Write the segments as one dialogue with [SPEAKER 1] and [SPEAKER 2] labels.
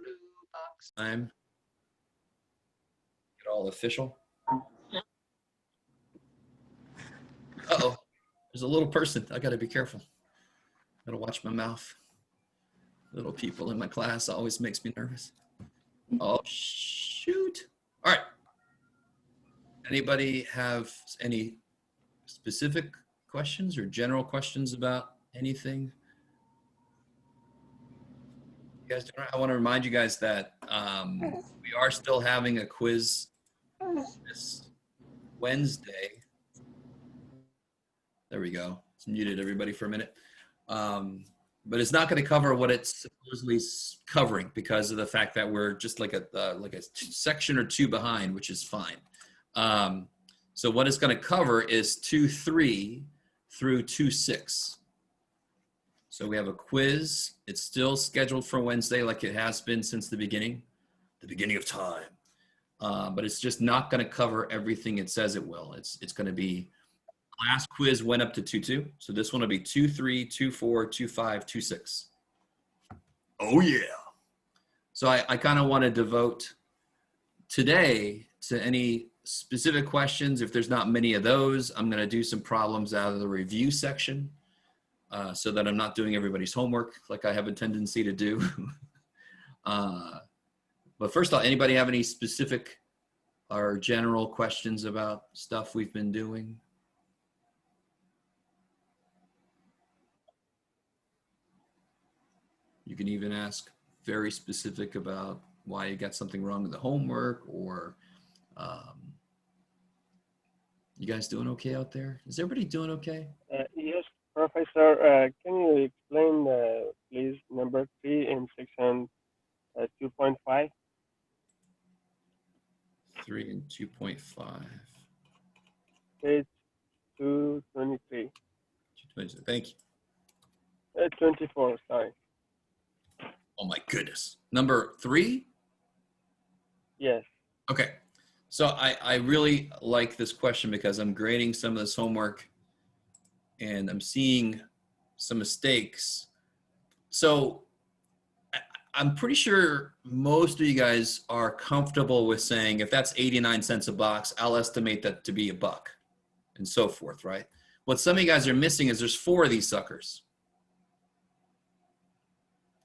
[SPEAKER 1] Blue box time. Get all official. Uh-oh. There's a little person. I got to be careful. Got to watch my mouth. Little people in my class always makes me nervous. Oh, shoot. All right. Anybody have any specific questions or general questions about anything? You guys, I want to remind you guys that we are still having a quiz this Wednesday. There we go. It's muted everybody for a minute. But it's not going to cover what it's supposedly covering because of the fact that we're just like a section or two behind, which is fine. So what it's going to cover is 2.3 through 2.6. So we have a quiz. It's still scheduled for Wednesday like it has been since the beginning of time. But it's just not going to cover everything it says it will. It's going to be, last quiz went up to 2.2. So this one will be 2.3, 2.4, 2.5, 2.6. Oh yeah. So I kind of want to devote today to any specific questions. If there's not many of those, I'm going to do some problems out of the review section so that I'm not doing everybody's homework like I have a tendency to do. But first off, anybody have any specific or general questions about stuff we've been doing? You can even ask very specific about why you got something wrong with the homework, or you guys doing okay out there? Is everybody doing okay?
[SPEAKER 2] Yes, Professor. Can you explain, please, number 3 in section 2.5?
[SPEAKER 1] 3 and 2.5.
[SPEAKER 2] Page 223.
[SPEAKER 1] Thank you.
[SPEAKER 2] 24, sorry.
[SPEAKER 1] Oh my goodness. Number 3?
[SPEAKER 2] Yes.
[SPEAKER 1] Okay. So I really like this question because I'm grading some of this homework and I'm seeing some mistakes. So I'm pretty sure most of you guys are comfortable with saying if that's 89 cents a box, I'll estimate that to be $1 and so forth, right? What some of you guys are missing is there's 4 of these suckers.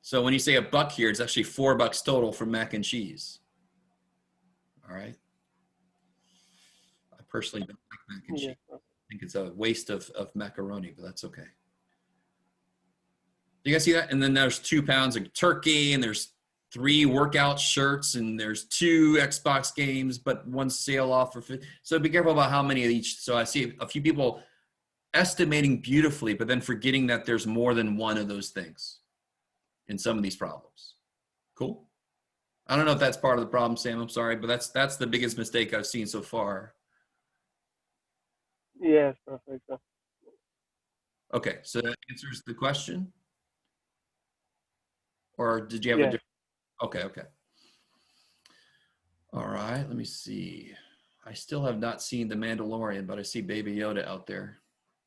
[SPEAKER 1] So when you say $1 here, it's actually $4 total for mac and cheese. All right. I personally don't like mac and cheese. I think it's a waste of macaroni, but that's okay. Do you guys see that? And then there's 2 pounds of turkey, and there's 3 workout shirts, and there's 2 Xbox games, but 1 sale offer. So be careful about how many of each. So I see a few people estimating beautifully, but then forgetting that there's more than one of those things in some of these problems. Cool. I don't know if that's part of the problem, Sam. I'm sorry, but that's the biggest mistake I've seen so far.
[SPEAKER 2] Yes, Professor.
[SPEAKER 1] Okay, so that answers the question? Or did you have a different? Okay. All right, let me see. I still have not seen The Mandalorian, but I see Baby Yoda out there,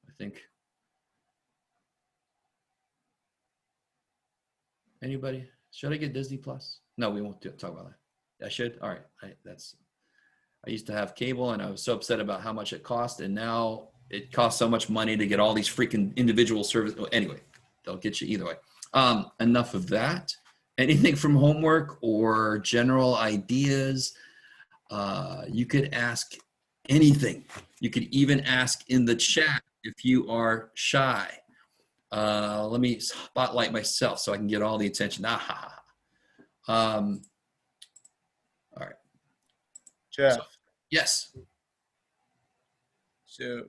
[SPEAKER 1] I think. Anybody? Should I get Disney Plus? No, we won't talk about that. I should? All right. I used to have cable and I was so upset about how much it cost, and now it costs so much money to get all these freaking individual services. Anyway, they'll get you either way. Enough of that. Anything from homework or general ideas? You could ask anything. You could even ask in the chat if you are shy. Let me spotlight myself so I can get all the attention. All right.
[SPEAKER 3] Jeff.
[SPEAKER 1] So, yes.
[SPEAKER 3] So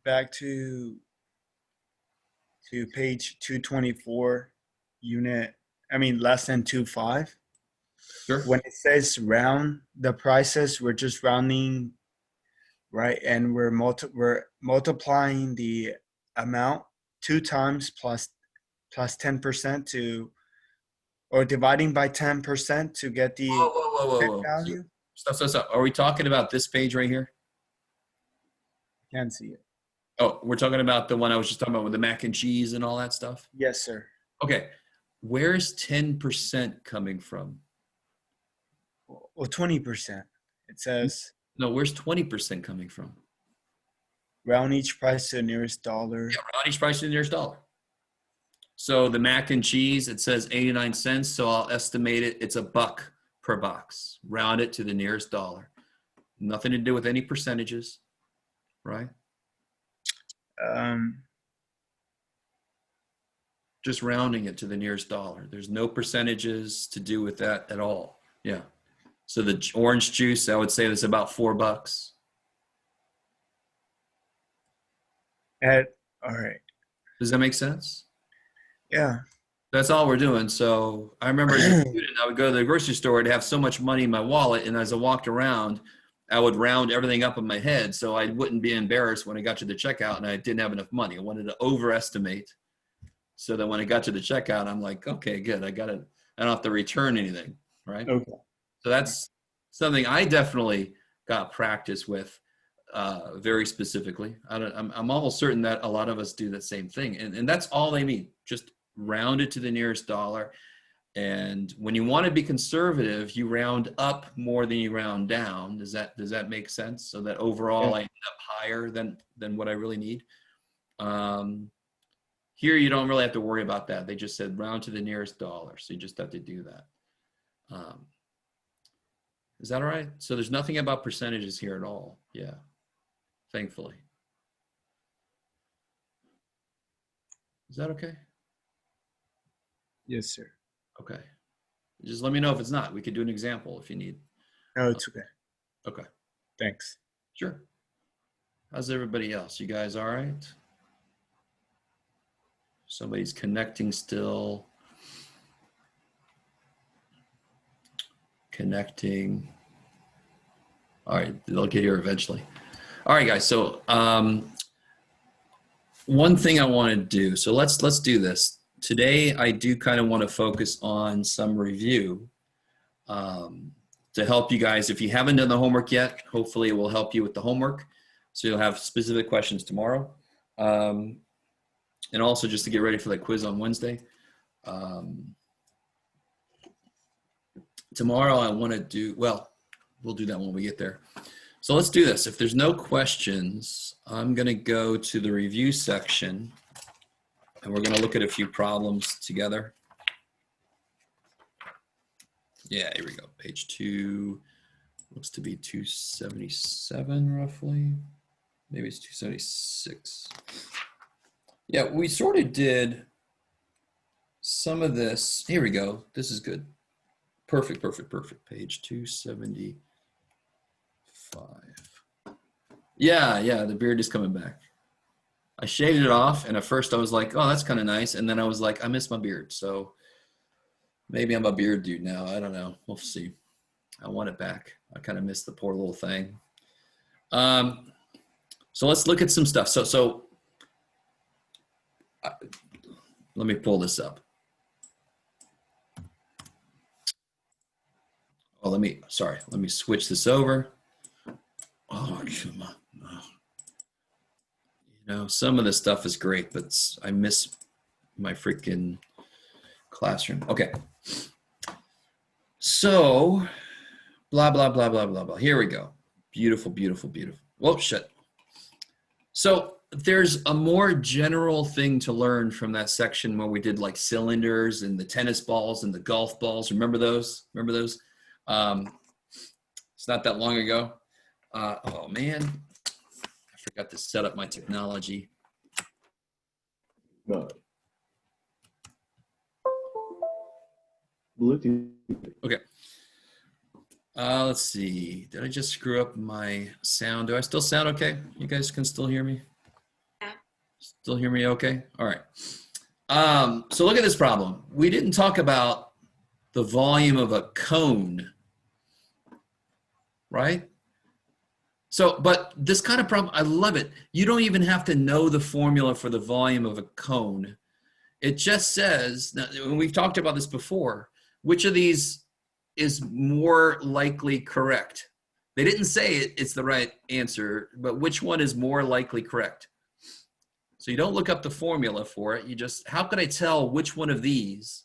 [SPEAKER 3] back to page 224, less than 2.5.
[SPEAKER 1] Sure.
[SPEAKER 3] When it says round the prices, we're just rounding, right? And we're multiplying the amount 2 times plus 10% to, or dividing by 10% to get the
[SPEAKER 1] Whoa.
[SPEAKER 3] value.
[SPEAKER 1] Stop. Are we talking about this page right here?
[SPEAKER 3] I can't see it.
[SPEAKER 1] Oh, we're talking about the one I was just talking about with the mac and cheese and all that stuff?
[SPEAKER 3] Yes, sir.
[SPEAKER 1] Okay. where's 10% coming from?
[SPEAKER 3] Well, 20%. It says
[SPEAKER 1] No, where's 20% coming from?
[SPEAKER 3] round each price to the nearest dollar.
[SPEAKER 1] Yeah, round each price to the nearest dollar. So the mac and cheese, it says 89 cents. So I'll estimate it. It's $1 per box. Round it to the nearest dollar. Nothing to do with any percentages, right? Just rounding it to the nearest dollar. There's no percentages to do with that at all. Yeah. So the orange juice, I would say that's about $4.
[SPEAKER 3] All right.
[SPEAKER 1] Does that make sense?
[SPEAKER 3] Yeah.
[SPEAKER 1] That's all we're doing. So I remember as a student, I would go to the grocery store to have so much money in my wallet. And as I walked around, I would round everything up in my head so I wouldn't be embarrassed when I got to the checkout and I didn't have enough money. I wanted to overestimate so that when I got to the checkout, I'm like, okay, good. I don't have to return anything, right?
[SPEAKER 3] Okay.
[SPEAKER 1] So that's something I definitely got practice with very specifically. I'm almost certain that a lot of us do the same thing. And that's all they mean. Just round it to the nearest dollar. And when you want to be conservative, you round up more than you round down. Does that make sense? So that overall I end up higher than what I really need. Here you don't really have to worry about that. They just said round to the nearest dollar. So you just have to do that. Is that all right? So there's nothing about percentages here at all. Yeah, thankfully. Is that okay?
[SPEAKER 3] Yes, sir.
[SPEAKER 1] Okay. Just let me know if it's not. We could do an example if you need.
[SPEAKER 3] No, it's okay.
[SPEAKER 1] Okay.
[SPEAKER 3] Thanks.
[SPEAKER 1] Sure. How's everybody else? You guys all right? Somebody's connecting still. Connecting. All right, they'll get here eventually. All right, guys. So one thing I want to do. So let's do this. Today, I do kind of want to focus on some review to help you guys. If you haven't done the homework yet, hopefully it will help you with the homework. So you'll have specific questions tomorrow. And also just to get ready for that quiz on Wednesday. Tomorrow I want to do, well, we'll do that when we get there. So let's do this. If there's no questions, I'm going to go to the review section and we're going to look at a few problems together. Yeah, here we go. Page 2 looks to be 277 roughly. Maybe it's 276. Yeah, we sort of did some of this. Here we go. This is good. Perfect. Page 275. Yeah, the beard is coming back. I shaved it off, and at first I was like, oh, that's kind of nice. And then I was like, I miss my beard. So maybe I'm a beard dude now. I don't know. We'll see. I want it back. I kind of miss the poor little thing. So let's look at some stuff. So let me pull this up. Oh, let me switch this over. Oh, come on. Oh. You know, some of this stuff is great, but I miss my freaking classroom. Okay. So, blah, blah, blah, blah, blah, blah. Here we go. Beautiful. Whoa, shit. So there's a more general thing to learn from that section where we did like cylinders and the tennis balls and the golf balls. Remember those? It's not that long ago. Oh man, I forgot to set up my technology.
[SPEAKER 4] Bluetooth.
[SPEAKER 1] Okay. Let's see. Did I just screw up my sound? Do I still sound okay? You guys can still hear me?
[SPEAKER 5] Yeah.
[SPEAKER 1] Still hear me okay? All right. So look at this problem. We didn't talk about the volume of a cone, right? So, but this kind of problem, I love it. You don't even have to know the formula for the volume of a cone. It just says, now, and we've talked about this before, which of these is more likely correct? They didn't say it's the right answer, but which one is more likely correct? So you don't look up the formula for it. You just, how could I tell which one of these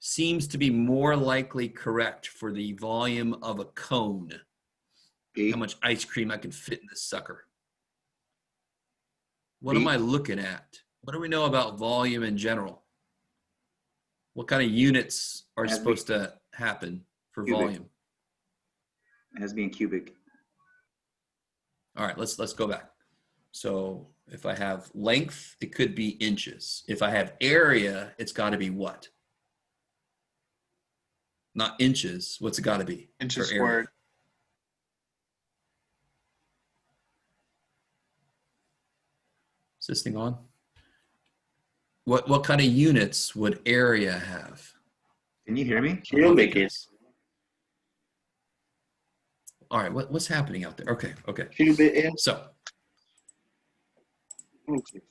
[SPEAKER 1] seems to be more likely correct for the volume of a cone?
[SPEAKER 4] B.
[SPEAKER 1] How much ice cream I can fit in this sucker? What
[SPEAKER 4] B.
[SPEAKER 1] am I looking at? What do we know about volume in general? What kind of units are
[SPEAKER 4] It has to be
[SPEAKER 1] supposed to happen for
[SPEAKER 4] cubic.
[SPEAKER 1] volume?
[SPEAKER 4] It has to be in cubic.
[SPEAKER 1] All right, let's go back. So if I have length, it could be inches. If I have area, it's got to be what? Not inches. What's it got to be?
[SPEAKER 3] Inches
[SPEAKER 1] for area?
[SPEAKER 3] squared.
[SPEAKER 1] Is this thing on? What kind of units would area have?
[SPEAKER 4] Can you hear me?
[SPEAKER 5] Cubic is
[SPEAKER 1] All right, what's happening out there? Okay.
[SPEAKER 5] cubic is
[SPEAKER 1] So
[SPEAKER 5] inches.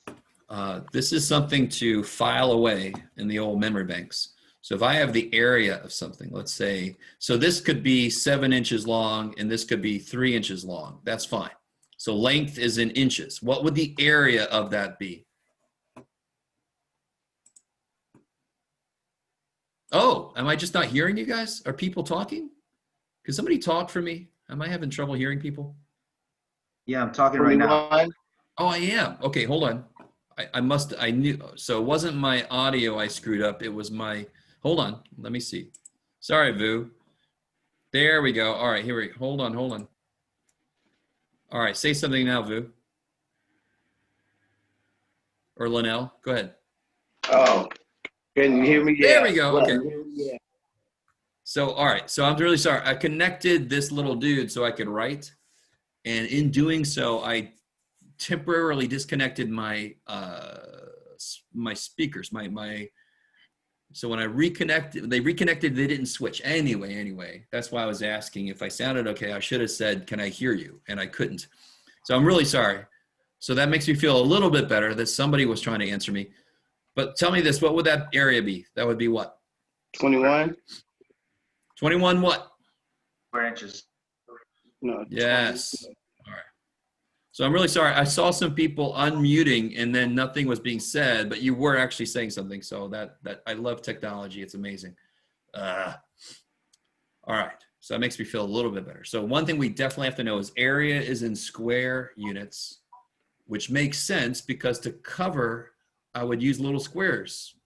[SPEAKER 1] this is something to file away in the old memory banks. So if I have the area of something, let's say, so this could be 7 inches long and this could be 3 inches long. That's fine. So length is in inches. What would the area of that be? Oh, am I just not hearing you guys? Are people talking? Could somebody talk for me? Am I having trouble hearing people?
[SPEAKER 4] Yeah, I'm talking right now.
[SPEAKER 5] 21.
[SPEAKER 1] Oh, I am. Okay, hold on. I knew. So it wasn't my audio I screwed up. It was my, hold on. Let me see. Sorry, Vu. There we go. All right, here we go. Hold on. All right, say something now, Vu. Or Linnell, go ahead.
[SPEAKER 5] Oh, can you hear me?
[SPEAKER 1] There
[SPEAKER 5] Yeah.
[SPEAKER 1] we go,
[SPEAKER 5] Well,
[SPEAKER 1] okay.
[SPEAKER 5] yeah.
[SPEAKER 1] So, all right. So I'm really sorry. I connected this little dude so I could write. And in doing so, I temporarily disconnected my my speakers, so when I reconnected, they didn't switch. Anyway, that's why I was asking if I sounded okay. I should have said, can I hear you? And I couldn't. So I'm really sorry. So that makes me feel a little bit better that somebody was trying to answer me. But tell me this, what would that area be? That would be what?
[SPEAKER 5] 21?
[SPEAKER 1] 21 what?
[SPEAKER 4] Square inches.
[SPEAKER 5] No.
[SPEAKER 1] Yes.
[SPEAKER 5] 20.
[SPEAKER 1] All right. So I'm really sorry. I saw some people unmuting and then nothing was being said, but you were actually saying something. So that I love technology. It's amazing. All right. So that makes me feel a little bit better. So one thing we definitely have to know is area is in square units, which makes sense because to cover, I would use little squares,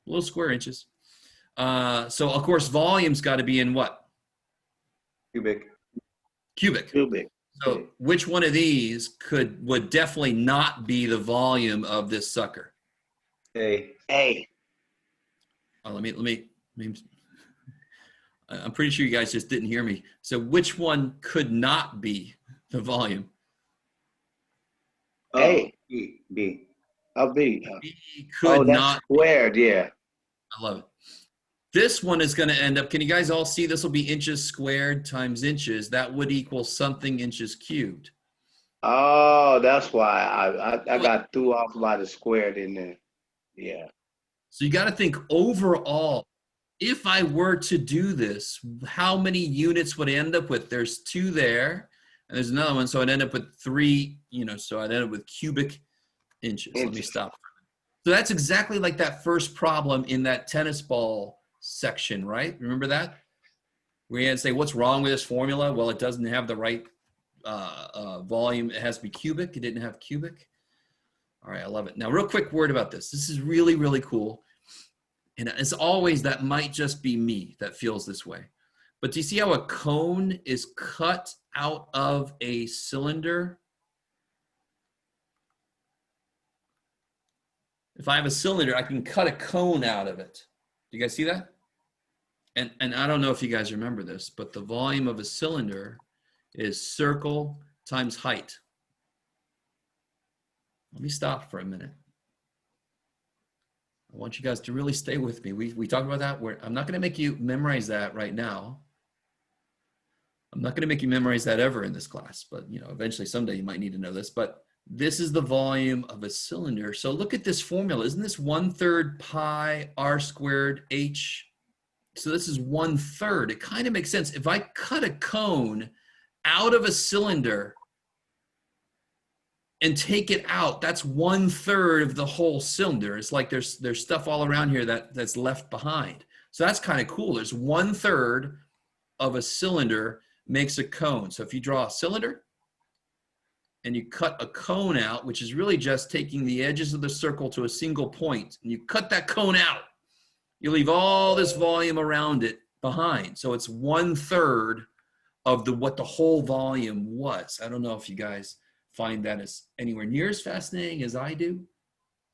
[SPEAKER 1] little square inches. So of course, volume's got to be in what?
[SPEAKER 4] Cubic.
[SPEAKER 1] Cubic.
[SPEAKER 5] Cubic.
[SPEAKER 1] So which one of these would definitely not be the volume of this sucker?
[SPEAKER 4] A.
[SPEAKER 5] A.
[SPEAKER 1] Oh, let me. I'm pretty sure you guys just didn't hear me. So which one could not be the volume?
[SPEAKER 5] A.
[SPEAKER 4] B. B.
[SPEAKER 5] A B.
[SPEAKER 1] B
[SPEAKER 5] Oh,
[SPEAKER 1] could
[SPEAKER 5] that's
[SPEAKER 1] not.
[SPEAKER 5] squared. Yeah.
[SPEAKER 1] I love it. This one is going to end up, can you guys all see this will be inches squared times inches. That would equal something inches cubed.
[SPEAKER 5] Oh, that's why I got threw off by the squared in there. Yeah.
[SPEAKER 1] So you got to think overall, if I were to do this, how many units would I end up with? There's 2 there, and there's another one. So I'd end up with 3, so I'd end up with cubic inches. Let me stop. So that's exactly like that first problem in that tennis ball section, right? Remember that? We had to say, what's wrong with this formula? Well, it doesn't have the right volume. It has to be cubic. It didn't have cubic. All right, I love it. Now, real quick word about this. This is really, really cool. And as always, that might just be me that feels this way. But do you see how a cone is cut out of a cylinder? If I have a cylinder, I can cut a cone out of it. Do you guys see that? And I don't know if you guys remember this, but the volume of a cylinder is circle times height. Let me stop for a minute. I want you guys to really stay with me. We talked about that. I'm not going to make you memorize that right now. I'm not going to make you memorize that ever in this class, but eventually someday you might need to know this. But this is the volume of a cylinder. So look at this formula. Isn't this 1/3 pi r squared h? So this is 1/3. It kind of makes sense. If I cut a cone out of a cylinder and take it out, that's 1/3 of the whole cylinder. It's like there's stuff all around here that's left behind. So that's kind of cool. There's 1/3 of a cylinder makes a cone. So if you draw a cylinder and you cut a cone out, which is really just taking the edges of the circle to a single point, and you cut that cone out, you leave all this volume around it behind. So it's 1/3 of what the whole volume was. I don't know if you guys find that as anywhere near as fascinating as I do.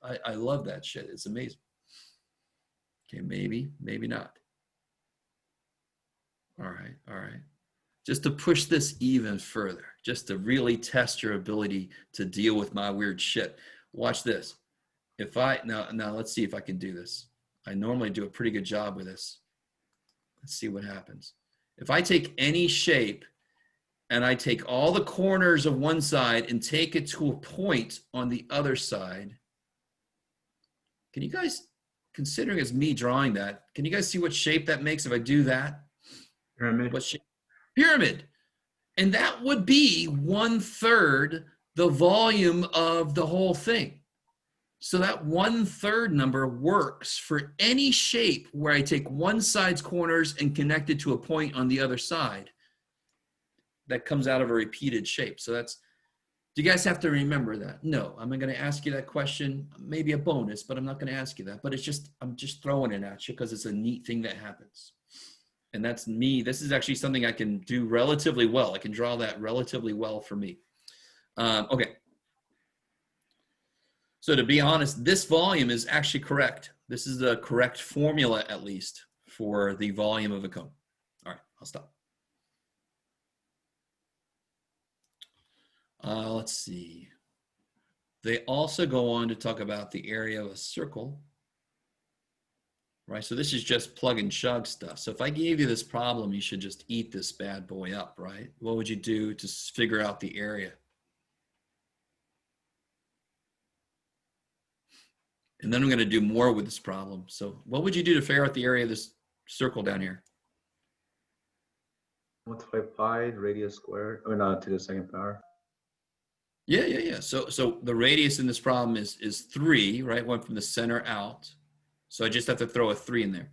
[SPEAKER 1] I love that shit. It's amazing. Okay, maybe not. All right. Just to push this even further, just to really test your ability to deal with my weird shit. Watch this. Now let's see if I can do this. I normally do a pretty good job with this. Let's see what happens. If I take any shape and I take all the corners of one side and take it to a point on the other side, can you guys, considering it's me drawing that, can you guys see what shape that makes if I do that?
[SPEAKER 4] Pyramid.
[SPEAKER 1] What shape? Pyramid. And that would be 1/3 the volume of the whole thing. So that 1/3 number works for any shape where I take one side's corners and connect it to a point on the other side. That comes out of a repeated shape. So do you guys have to remember that? No, I'm not going to ask you that question. Maybe a bonus, but I'm not going to ask you that. But I'm just throwing it at you because it's a neat thing that happens. And that's me. This is actually something I can do relatively well. I can draw that relatively well for me. Okay. So to be honest, this volume is actually correct. This is the correct formula, at least, for the volume of a cone. All right, I'll stop. Let's see. They also go on to talk about the area of a circle, right? So this is just plug and chug stuff. So if I gave you this problem, you should just eat this bad boy up, right? What would you do to figure out the area? And then I'm going to do more with this problem. So what would you do to figure out the area of this circle down here?
[SPEAKER 4] Multiply pi radius squared, or not, to the second power.
[SPEAKER 1] Yeah. So the radius in this problem is 3, right? Went from the center out. So I just have to throw a 3 in there.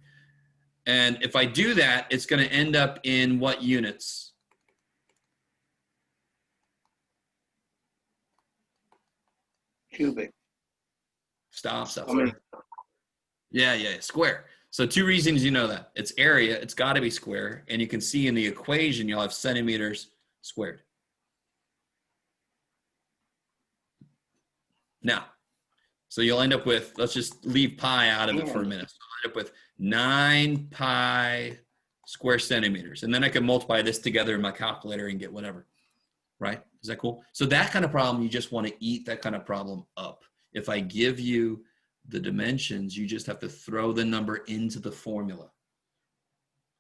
[SPEAKER 1] And if I do that, it's going to end up in what units?
[SPEAKER 5] Cubic.
[SPEAKER 1] Stop.
[SPEAKER 5] How many?
[SPEAKER 1] Yeah, square. So 2 reasons you know that. It's area, it's got to be square. And you can see in the equation, you'll have centimeters squared. Now, so you'll end up with, let's just leave pi out of it for a minute. So I'll end up with 9 pi square centimeters. And then I can multiply this together in my calculator and get whatever, right? Is that cool? So that kind of problem, you just want to eat that kind of problem up. If I give you the dimensions, you just have to throw the number into the formula.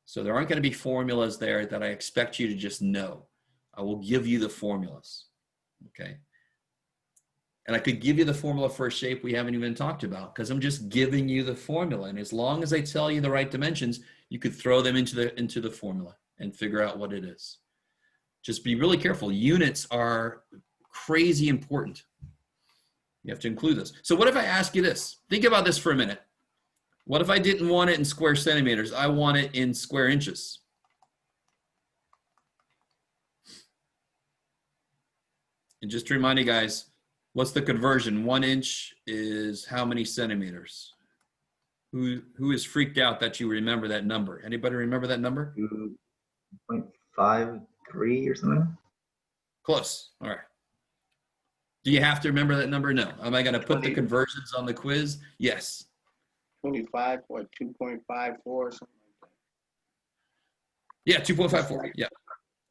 [SPEAKER 1] So there aren't going to be formulas there that I expect you to just know. I will give you the formulas, okay? And I could give you the formula for a shape we haven't even talked about because I'm just giving you the formula. And as long as I tell you the right dimensions, you could throw them into the formula and figure out what it is. Just be really careful. Units are crazy important. You have to include this. So what if I ask you this? Think about this for a minute. What if I didn't want it in square centimeters? I want it in square inches. And just to remind you guys, what's the conversion? 1 inch is how many centimeters? Who is freaked out that you remember that number? Anybody remember that number?
[SPEAKER 4] 2.53 or something.
[SPEAKER 1] Close. All right. Do you have to remember that number? No. Am I going to put the conversions on the quiz? Yes.
[SPEAKER 5] 25 or 2.54 or something like that.
[SPEAKER 1] Yeah, 2.54. Yeah,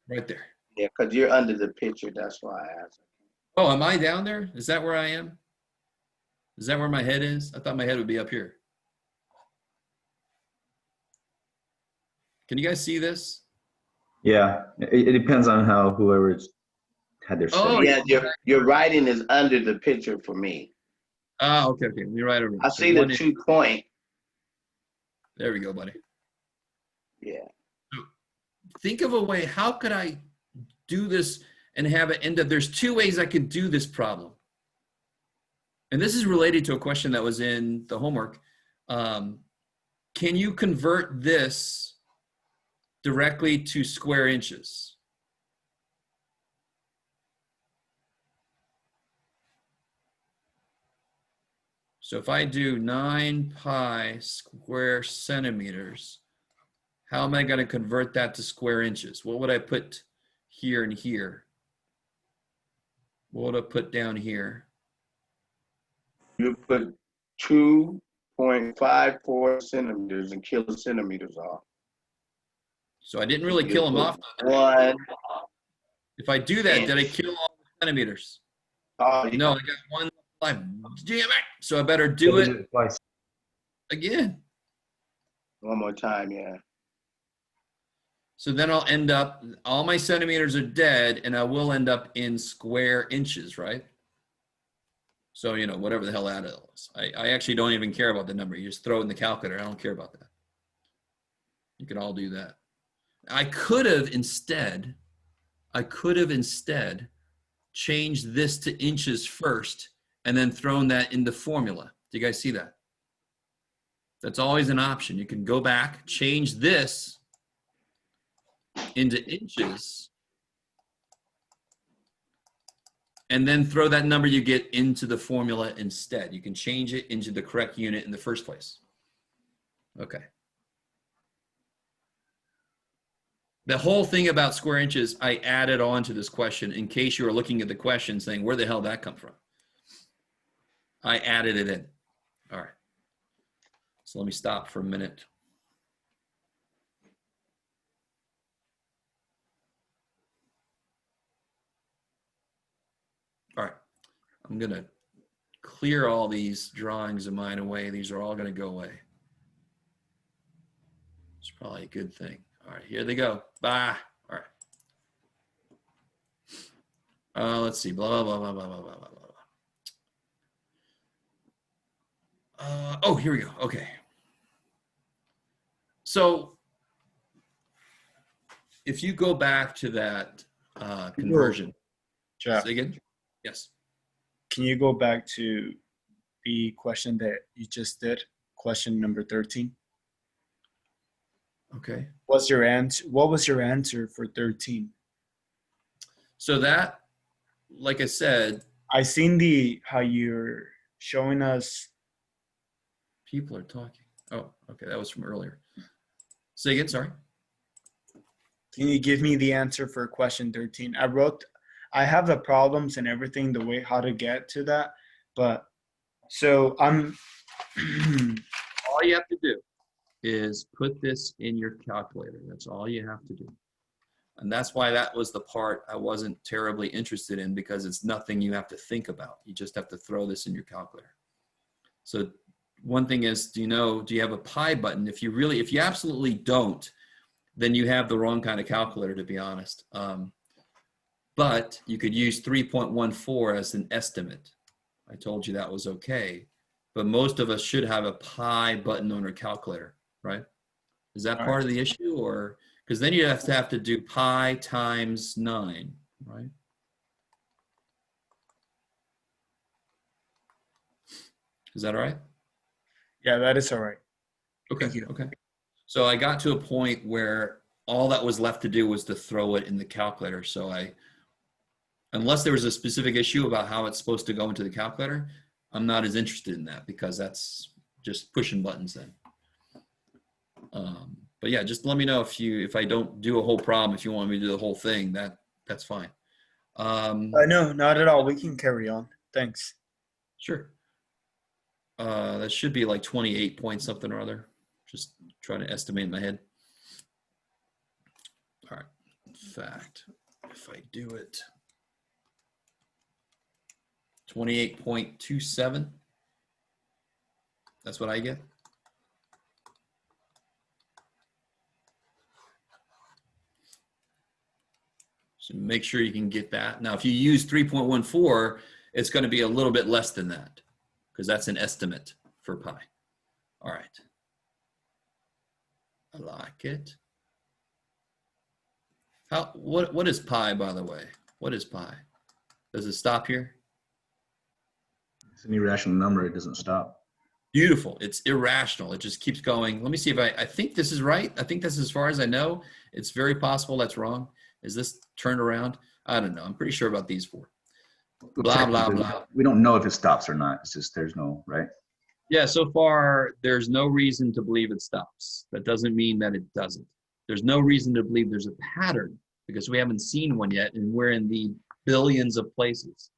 [SPEAKER 1] right there.
[SPEAKER 5] Yeah, because you're under the picture. That's why I asked.
[SPEAKER 1] Oh, am I down there? Is that where I am? Is that where my head is? I thought my head would be up here. Can you guys see this?
[SPEAKER 4] Yeah, it depends on how whoever's had their.
[SPEAKER 1] Oh,
[SPEAKER 5] Yeah, your writing is under the picture for me.
[SPEAKER 1] Ah, okay. You're right over.
[SPEAKER 5] I see the 2 point.
[SPEAKER 1] There we go, buddy.
[SPEAKER 5] Yeah.
[SPEAKER 1] Think of a way, how could I do this and have it end up, there's 2 ways I could do this problem. And this is related to a question that was in the homework. Can you convert this directly to square inches? So if I do 9 pi square centimeters, how am I going to convert that to square inches? What would I put here and here? What would I put down here?
[SPEAKER 5] You put 2.54 centimeters and kilocentimeters off.
[SPEAKER 1] So I didn't really kill them off.
[SPEAKER 5] One.
[SPEAKER 1] If I do that, did I kill all the centimeters?
[SPEAKER 5] Oh,
[SPEAKER 1] No, I got one left. Damn it. So I better do it
[SPEAKER 4] twice.
[SPEAKER 1] again.
[SPEAKER 5] one more time, yeah.
[SPEAKER 1] So then I'll end up, all my centimeters are dead, and I will end up in square inches, right? So, you know, whatever the hell that is. I actually don't even care about the number. You just throw it in the calculator. I don't care about that. You can all do that. I could have instead changed this to inches first and then thrown that in the formula. Do you guys see that? That's always an option. You can go back, change this into inches, and then throw that number you get into the formula instead. You can change it into the correct unit in the first place. Okay. The whole thing about square inches, I added on to this question in case you were looking at the question saying, where the hell did that come from? I added it in. All right. So let me stop for a minute. All right. I'm going to clear all these drawings of mine away. These are all going to go away. It's probably a good thing. All right, here they go. Bye. All right. Let's see. Blah, blah, blah, blah, blah, blah, blah, blah. Oh, here we go. Okay. So if you go back to that conversion.
[SPEAKER 3] Jeff,
[SPEAKER 1] Say again? Yes.
[SPEAKER 3] can you go back to the question that you just did? Question number 13.
[SPEAKER 1] Okay.
[SPEAKER 3] What was your answer for 13?
[SPEAKER 1] So that, like I said,
[SPEAKER 3] I seen how you're showing us.
[SPEAKER 1] people are talking. Oh, okay. That was from earlier. Say again, sorry.
[SPEAKER 3] Can you give me the answer for question 13? I have the problems and everything, the way how to get to that, but so I'm.
[SPEAKER 1] All you have to do is put this in your calculator. That's all you have to do. And that's why that was the part I wasn't terribly interested in, because it's nothing you have to think about. You just have to throw this in your calculator. So one thing is, do you have a pi button? If you absolutely don't, then you have the wrong kind of calculator, to be honest. But you could use 3.14 as an estimate. I told you that was okay. But most of us should have a pi button on our calculator, right? Is that part of the issue? Or because then you have to do pi times 9, right? Is that all right?
[SPEAKER 3] Yeah, that is all right.
[SPEAKER 1] Okay.
[SPEAKER 3] Thank you.
[SPEAKER 1] Okay. So I got to a point where all that was left to do was to throw it in the calculator. So unless there was a specific issue about how it's supposed to go into the calculator, I'm not as interested in that, because that's just pushing buttons then. But yeah, just let me know if I don't do a whole problem, if you want me to do the whole thing, that's fine.
[SPEAKER 3] No, not at all. We can carry on. Thanks.
[SPEAKER 1] Sure. That should be like 28 point something or other. Just trying to estimate in my head. All right. In fact, if I do it, 28.27. That's what I get. So make sure you can get that. Now, if you use 3.14, it's going to be a little bit less than that, because that's an estimate for pi. All right. I like it. What is pi, by the way? What is pi? Does it stop here?
[SPEAKER 4] It's an irrational number. It doesn't stop.
[SPEAKER 1] Beautiful. It's irrational. It just keeps going. Let me see if I think this is right. I think this is as far as I know. It's very possible that's wrong. Is this turned around? I don't know. I'm pretty sure about these four. Blah, blah, blah.
[SPEAKER 4] We don't know if it stops or not. It's just there's no, right?
[SPEAKER 1] Yeah, so far, there's no reason to believe it stops. That doesn't mean that it doesn't. There's no reason to believe there's a pattern because we haven't seen one yet, and we're in the billions of places.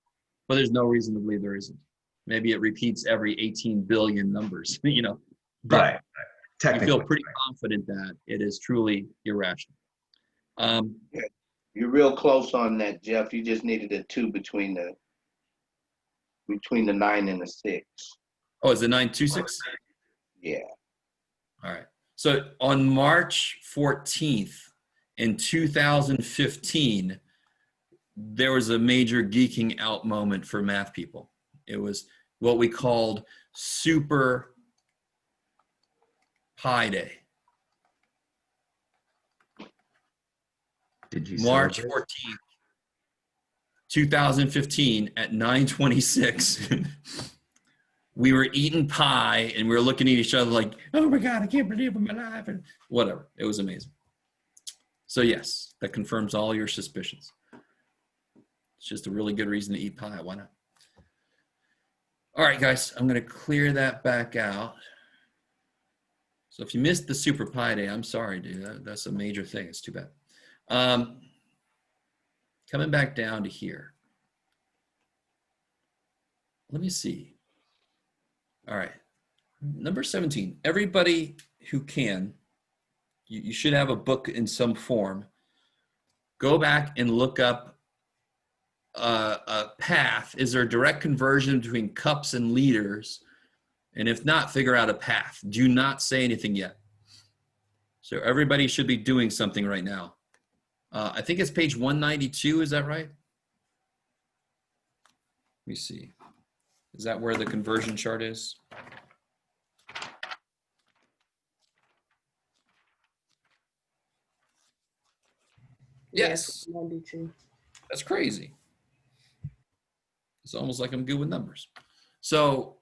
[SPEAKER 1] But there's no reason to believe there isn't. Maybe it repeats every 18 billion numbers, you know. But
[SPEAKER 4] Right.
[SPEAKER 1] I feel
[SPEAKER 4] Technically.
[SPEAKER 1] pretty confident that it is truly irrational.
[SPEAKER 5] You're real close on that, Jeff. You just needed a 2 between the 9 and the 6.
[SPEAKER 1] Oh, is it 926?
[SPEAKER 5] Yeah.
[SPEAKER 1] All right. So on March 14th in 2015, there was a major geeking out moment for math people. It was what we called Super Pi Day.
[SPEAKER 4] Did you
[SPEAKER 1] March
[SPEAKER 4] celebrate?
[SPEAKER 1] 14th, 2015 at 9:26. We were eating pie and we were looking at each other like, oh my God, I can't believe I'm alive. And whatever. It was amazing. So yes, that confirms all your suspicions. It's just a really good reason to eat pie. Why not? All right, guys, I'm going to clear that back out. So if you missed the Super Pi Day, I'm sorry, dude. That's a major thing. It's too bad. Coming back down to here. Let me see. All right. Number 17. Everybody who can, you should have a book in some form. Go back and look up a path. Is there a direct conversion between cups and liters? And if not, figure out a path. Do not say anything yet. So everybody should be doing something right now. I think it's page 192. Is that right? Let me see. Is that where the conversion chart is? Yes.
[SPEAKER 6] 92.
[SPEAKER 1] That's crazy. It's almost like I'm good with numbers. So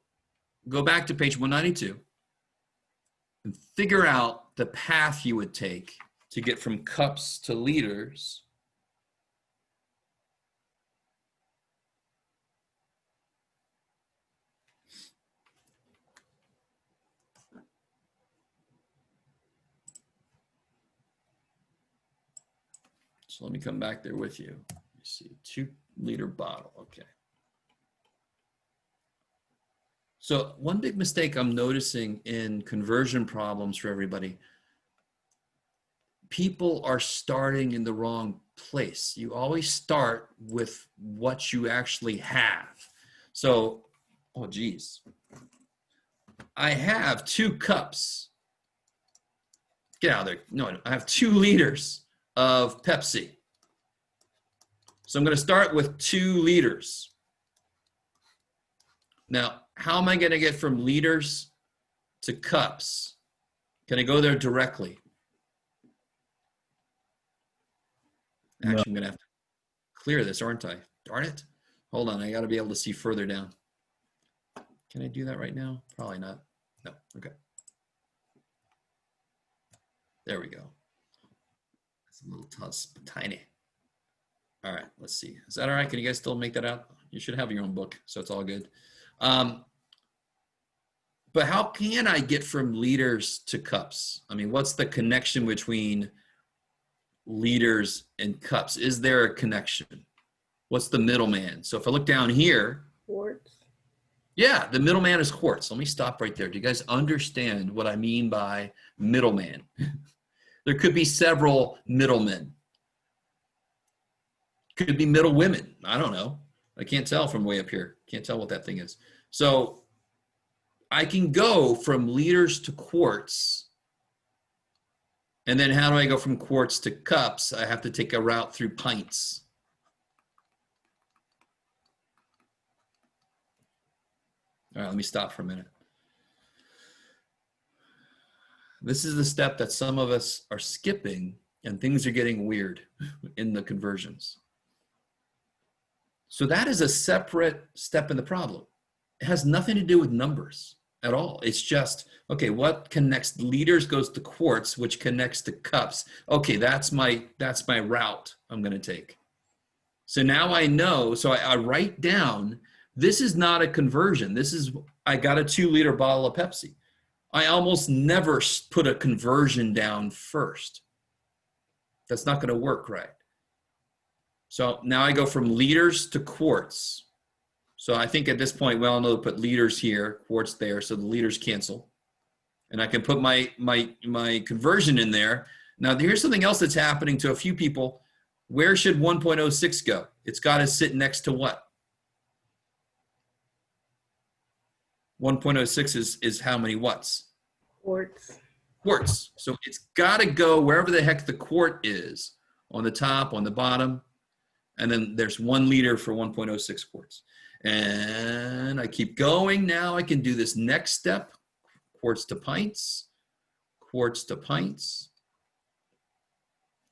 [SPEAKER 1] go back to page 192 and figure out the path you would take to get from cups to liters. So let me come back there with you. Let me see, 2-liter bottle, okay. So one big mistake I'm noticing in conversion problems for everybody, people are starting in the wrong place. You always start with what you actually have. So, oh geez, I have 2 cups. Get out of there. No, I have 2 liters of Pepsi. So I'm going to start with 2 liters. Now, how am I going to get from liters to cups? Can I go there directly? Actually,
[SPEAKER 4] No.
[SPEAKER 1] I'm going to have to clear this, aren't I? Darn it. Hold on. I got to be able to see further down. Can I do that right now? Probably not. No. Okay. There we go. It's a little tiny. All right. Let's see. Is that all right? Can you guys still make that out? You should have your own book, so it's all good. But how can I get from liters to cups? I mean, what's the connection between liters and cups? Is there a connection? What's the middleman? So if I look down here,
[SPEAKER 6] Quarts.
[SPEAKER 1] yeah, the middleman is quarts. Let me stop right there. Do you guys understand what I mean by middleman? There could be several middlemen. Could be middle women. I don't know. I can't tell from way up here. Can't tell what that thing is. So I can go from liters to quarts. And then how do I go from quarts to cups? I have to take a route through pints. All right, let me stop for a minute. This is the step that some of us are skipping, and things are getting weird in the conversions. So that is a separate step in the problem. It has nothing to do with numbers at all. It's just, okay, what connects liters goes to quarts, which connects to cups. Okay, that's my route I'm going to take. So now I know, so I write down, this is not a conversion. This is, I got a 2-liter bottle of Pepsi. I almost never put a conversion down first. That's not going to work right. So now I go from liters to quarts. So I think at this point, we all know to put liters here, quarts there, so the liters cancel. And I can put my conversion in there. Now, here's something else that's happening to a few people. Where should 1.06 go? It's got to sit next to what? 1.06 is how many watts?
[SPEAKER 6] Quarts.
[SPEAKER 1] Quarts. So it's got to go wherever the heck the quart is, on the top, on the bottom. And then there's 1 liter for 1.06 quarts. And I keep going. Now I can do this next step, quarts to pints, quarts to pints.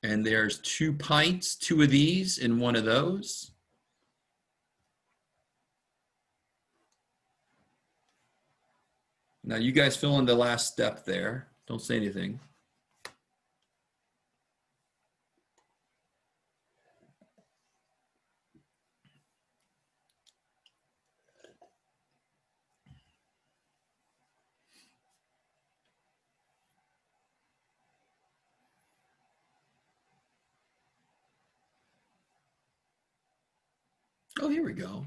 [SPEAKER 1] And there's 2 pints, 2 of these in 1 of those. Now you guys fill in the last step there. Don't say anything. Oh, here we go.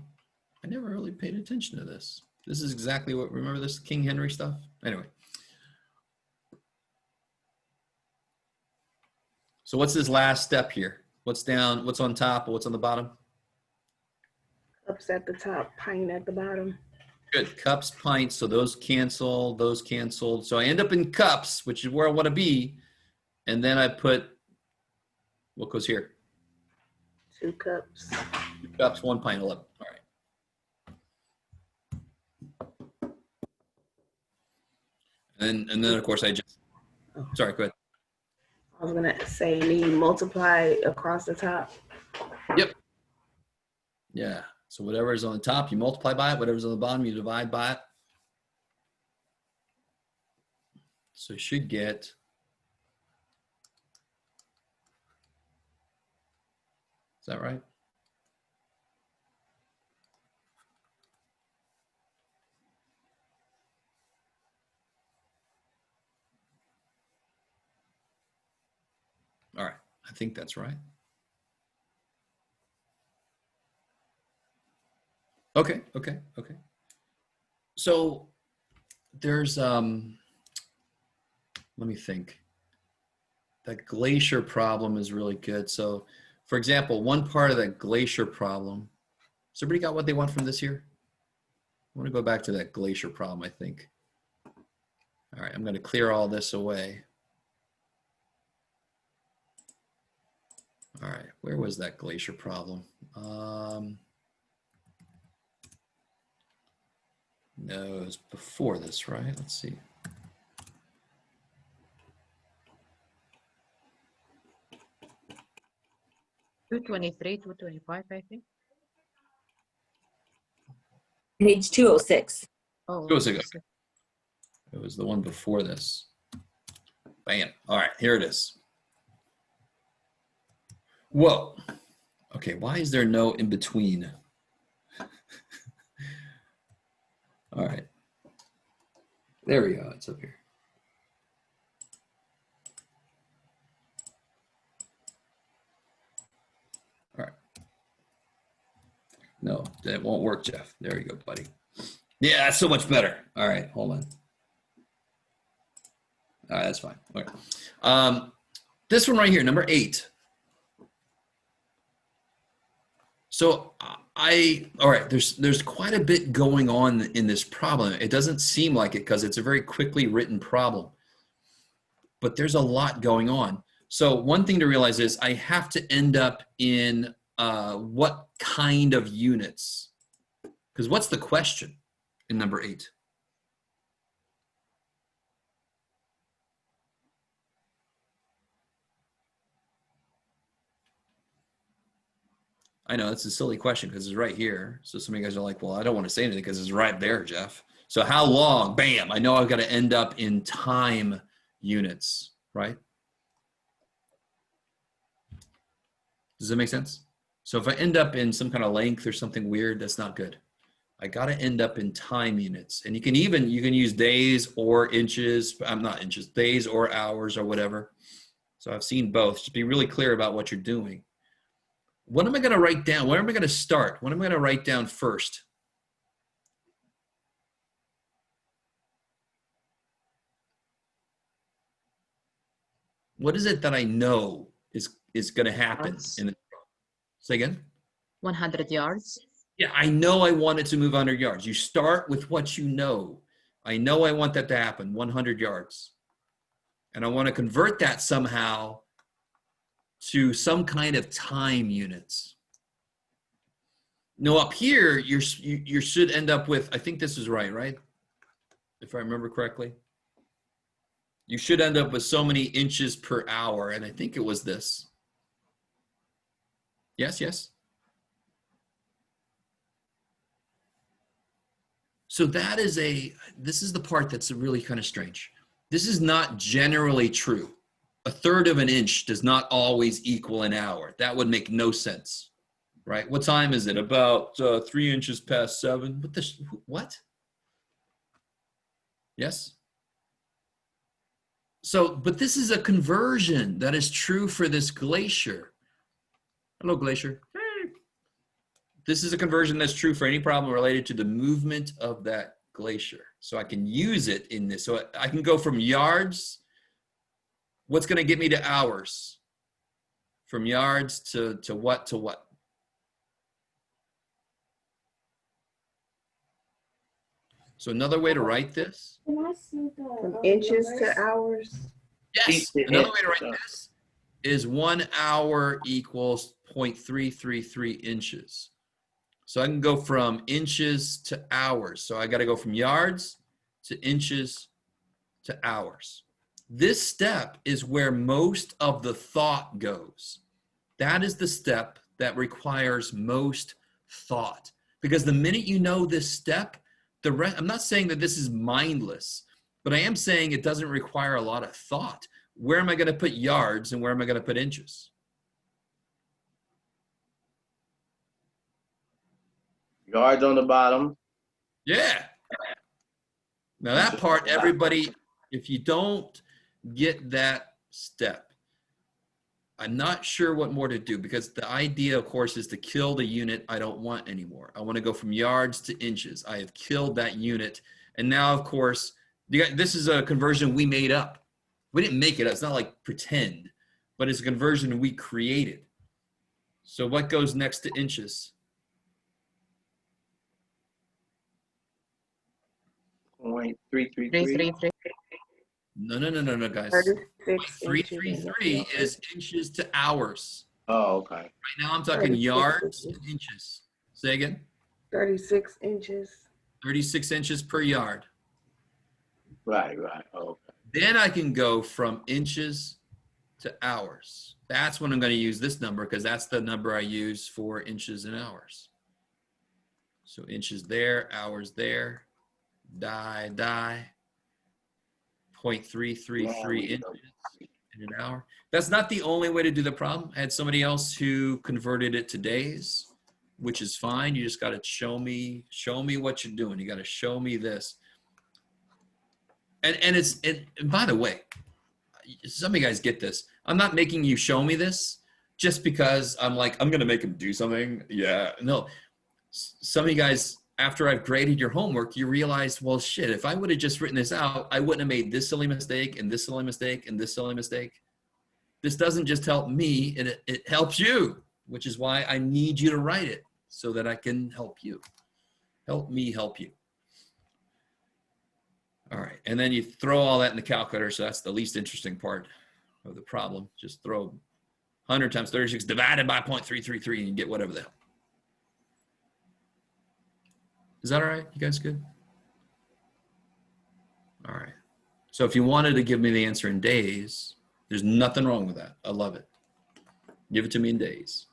[SPEAKER 1] I never really paid attention to this. This is exactly what, remember this King Henry stuff? Anyway. So what's this last step here? What's down, what's on top, or what's on the bottom?
[SPEAKER 6] Cups at the top, pint at the bottom.
[SPEAKER 1] Good, cups, pints, so those cancel, those canceled. So I end up in cups, which is where I want to be. And then I put, what goes here?
[SPEAKER 6] 2 cups.
[SPEAKER 1] 2 cups, 1 pint, 11. All right. And then of course I just, sorry, go ahead.
[SPEAKER 6] I was gonna say you multiply across the top.
[SPEAKER 1] Yep. Yeah. So whatever is on the top, you multiply by it. Whatever's on the bottom, you divide by it. So you should get, is that right? All right. I think that's right. Okay. So there's, let me think. That glacier problem is really good. So for example, one part of that glacier problem, has everybody got what they want from this here? I want to go back to that glacier problem, I think. All right, I'm going to clear all this away. All right, where was that glacier problem? No, it was before this, right? Let's see.
[SPEAKER 7] $223, $225, I think.
[SPEAKER 8] Page 206.
[SPEAKER 7] Oh,
[SPEAKER 1] It was it was the one before this. Bam. All right, here it is. Whoa. Okay, why is there no in between? All right. There we go. It's up here. All right. No, that won't work, Jeff. There you go, buddy. Yeah, that's so much better. All right, hold on. All right, that's fine. All right. This one right here, number 8. So all right, there's quite a bit going on in this problem. It doesn't seem like it because it's a very quickly written problem, but there's a lot going on. So one thing to realize is I have to end up in what kind of units? Because what's the question in number 8? I know it's a silly question because it's right here. So some of you guys are like, well, I don't want to say anything because it's right there, Jeff. So how long? Bam. I know I've got to end up in time units, right? Does that make sense? So if I end up in some kind of length or something weird, that's not good. I got to end up in time units. And you can use days or inches. I'm not inches, days or hours or whatever. So I've seen both. Just be really clear about what you're doing. What am I going to write down? Where am I going to start? What am I going to write down first? What is it that I know is going to happen? Say again?
[SPEAKER 7] 100 yards.
[SPEAKER 1] Yeah, I know I want it to move 100 yards. You start with what you know. I know I want that to happen, 100 yards. And I want to convert that somehow to some kind of time units. No, up here, you should end up with, I think this is right? If I remember correctly. You should end up with so many inches per hour, and I think it was this. Yes. So this is the part that's really kind of strange. This is not generally true. 1/3 of an inch does not always equal an hour. That would make no sense, right? What time is it? About 3 inches past 7. What? Yes? So, but this is a conversion that is true for this glacier. Hello, glacier. Hey. This is a conversion that's true for any problem related to the movement of that glacier. So I can use it in this. So I can go from yards. What's going to get me to hours? From yards to what to what? So another way to write this.
[SPEAKER 6] From inches to hours.
[SPEAKER 1] Yes. Another way to write this is 1 hour equals 0.333 inches. So I can go from inches to hours. So I got to go from yards to inches to hours. This step is where most of the thought goes. That is the step that requires most thought. Because the minute you know this step, I'm not saying that this is mindless, but I am saying it doesn't require a lot of thought. Where am I going to put yards and where am I going to put inches?
[SPEAKER 5] Yards on the bottom.
[SPEAKER 1] Yeah. Now that part, everybody, if you don't get that step, I'm not sure what more to do, because the idea, of course, is to kill the unit I don't want anymore. I want to go from yards to inches. I have killed that unit. And now, of course, this is a conversion we made up. We didn't make it up. It's not like pretend, but it's a conversion we created. So what goes next to inches?
[SPEAKER 5] 0.333.
[SPEAKER 7] 333.
[SPEAKER 1] No, guys.
[SPEAKER 6] 36
[SPEAKER 1] 333 is inches to hours.
[SPEAKER 5] Oh, okay.
[SPEAKER 1] Right now I'm talking
[SPEAKER 6] 36
[SPEAKER 1] yards
[SPEAKER 6] inches.
[SPEAKER 1] and inches. Say again.
[SPEAKER 6] 36 inches.
[SPEAKER 1] 36 inches per yard.
[SPEAKER 5] Right. Okay.
[SPEAKER 1] Then I can go from inches to hours. That's when I'm going to use this number, because that's the number I use for inches and hours. So inches there, hours there, die, 0.333 inches in an hour. That's not the only way to do the problem. I had somebody else who converted it to days, which is fine. You just got to show me what you're doing. You got to show me this. And by the way, some of you guys get this. I'm not making you show me this just because I'm going to make him do something. Yeah, no. Some of you guys, after I've graded your homework, you realize, well, shit, if I would have just written this out, I wouldn't have made this silly mistake and this silly mistake and this silly mistake. This doesn't just help me, it helps you, which is why I need you to write it so that I can help you. Help me help you. All right, and then you throw all that in the calculator, so that's the least interesting part of the problem. Just throw 100 times 36 divided by 0.333 and you get whatever the hell. Is that all right? You guys good? All right. So if you wanted to give me the answer in days, there's nothing wrong with that. I love it. Give it to me in days.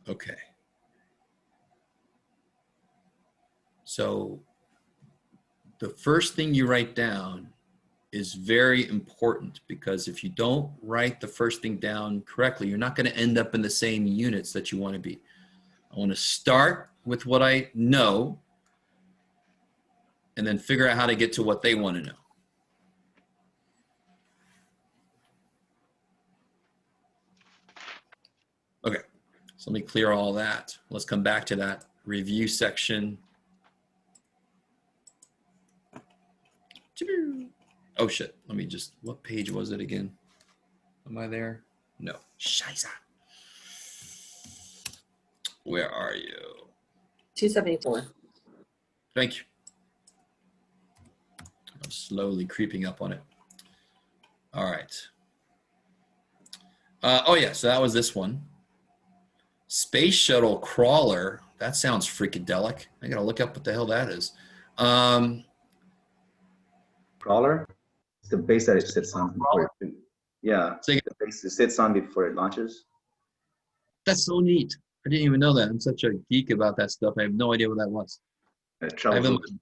[SPEAKER 1] Okay. So the first thing you write down is very important, because if you don't write the first thing down correctly, you're not going to end up in the same units that you want to be. I want to start with what I know and then figure out how to get to what they want to know. Okay, so let me clear all that. Let's come back to that review section. Oh shit, let me just, what page was it again? Am I there? No. Scheiße. Where are you?
[SPEAKER 8] 274.
[SPEAKER 1] Thank you. I'm slowly creeping up on it. All right. Oh yeah, so that was this one. Space Shuttle Crawler. That sounds freakadelic. I gotta look up what the hell that is.
[SPEAKER 4] Crawler? It's the base that it sits on before it, yeah,
[SPEAKER 1] So
[SPEAKER 4] the base it sits on before it launches.
[SPEAKER 1] that's so neat. I didn't even know that. I'm such a geek about that stuff. I have no idea what that was.
[SPEAKER 4] It
[SPEAKER 1] I have
[SPEAKER 4] travels
[SPEAKER 1] a
[SPEAKER 4] with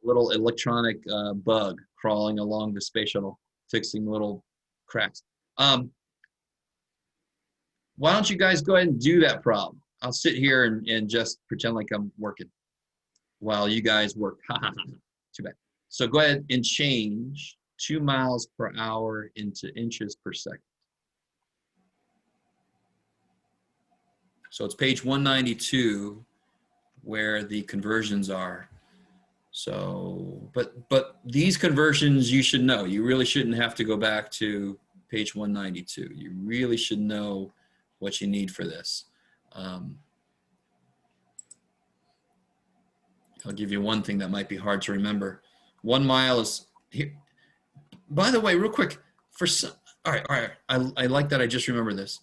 [SPEAKER 1] little electronic bug crawling along the space shuttle, fixing little cracks. Why don't you guys go ahead and do that problem? I'll sit here and just pretend like I'm working while you guys work. Too bad. So go ahead and change 2 miles per hour into inches per second. So it's page 192 where the conversions are. So, but these conversions you should know. You really shouldn't have to go back to page 192. You really should know what you need for this. I'll give you one thing that might be hard to remember. 1 mile is here. By the way, real quick, for some, all right. I like that. I just remember this.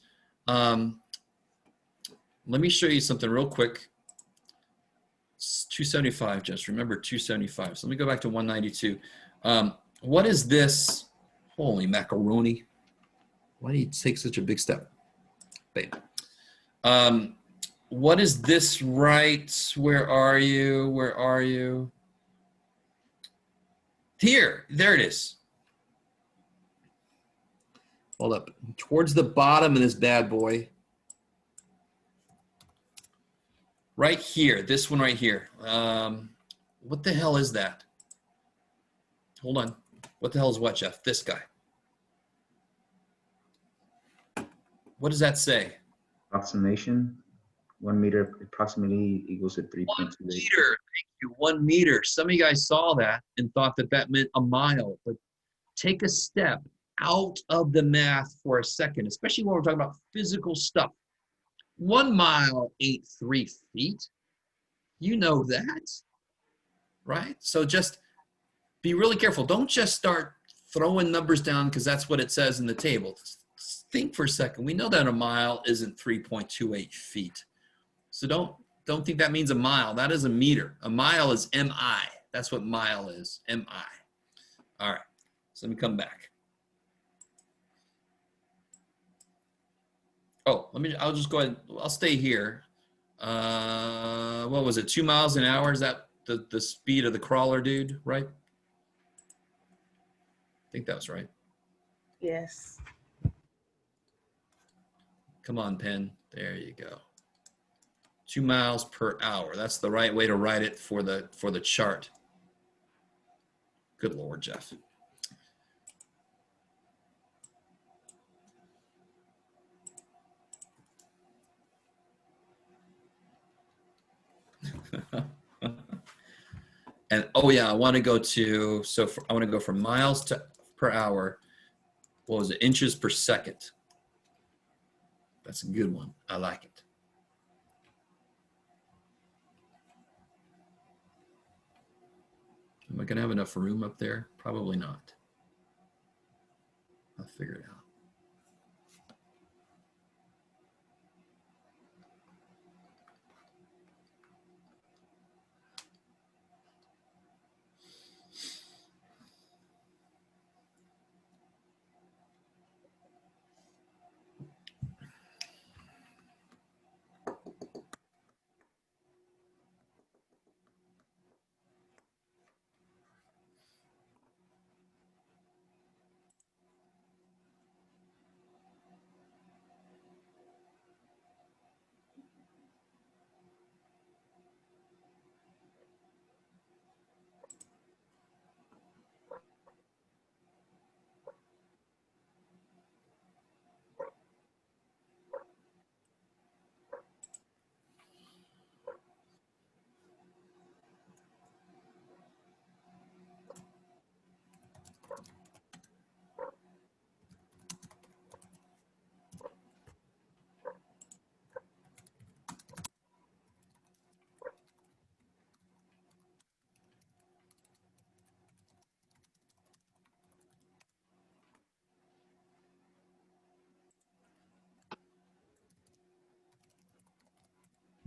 [SPEAKER 1] Let me show you something real quick. It's 275, just remember 275. So let me go back to 192. What is this? Holy macaroni. Why do you take such a big step? Babe. What is this right? Where are you? Where are you? Here, there it is. Hold up. Towards the bottom of this bad boy. Right here, this one right here. What the hell is that? Hold on. What the hell is what, Jeff? This guy. What does that say?
[SPEAKER 4] approximation. 1 meter approximately equals to 3.28.
[SPEAKER 1] 1 meter. Thank you. 1 meter. Some of you guys saw that and thought that that meant a mile. But take a step out of the math for a second, especially when we're talking about physical stuff. 1 mile ain't 3 feet. You know that, right? So just be really careful. Don't just start throwing numbers down because that's what it says in the table. Think for a second. We know that a mile isn't 3.28 feet. So don't think that means a mile. That is a meter. A mile is MI. That's what mile is, MI. All right, so let me come back. Oh, I'll just go ahead. I'll stay here. What was it? 2 miles an hour? Is that the speed of the crawler, dude, right? I think that was right.
[SPEAKER 6] Yes.
[SPEAKER 1] Come on, pen. There you go. 2 miles per hour. That's the right way to write it for the chart. Good Lord, Jeff. And oh yeah, I want to go to, I want to go from miles per hour. What was it? Inches per second. That's a good one. I like it. Am I going to have enough room up there? Probably not. I'll figure it out.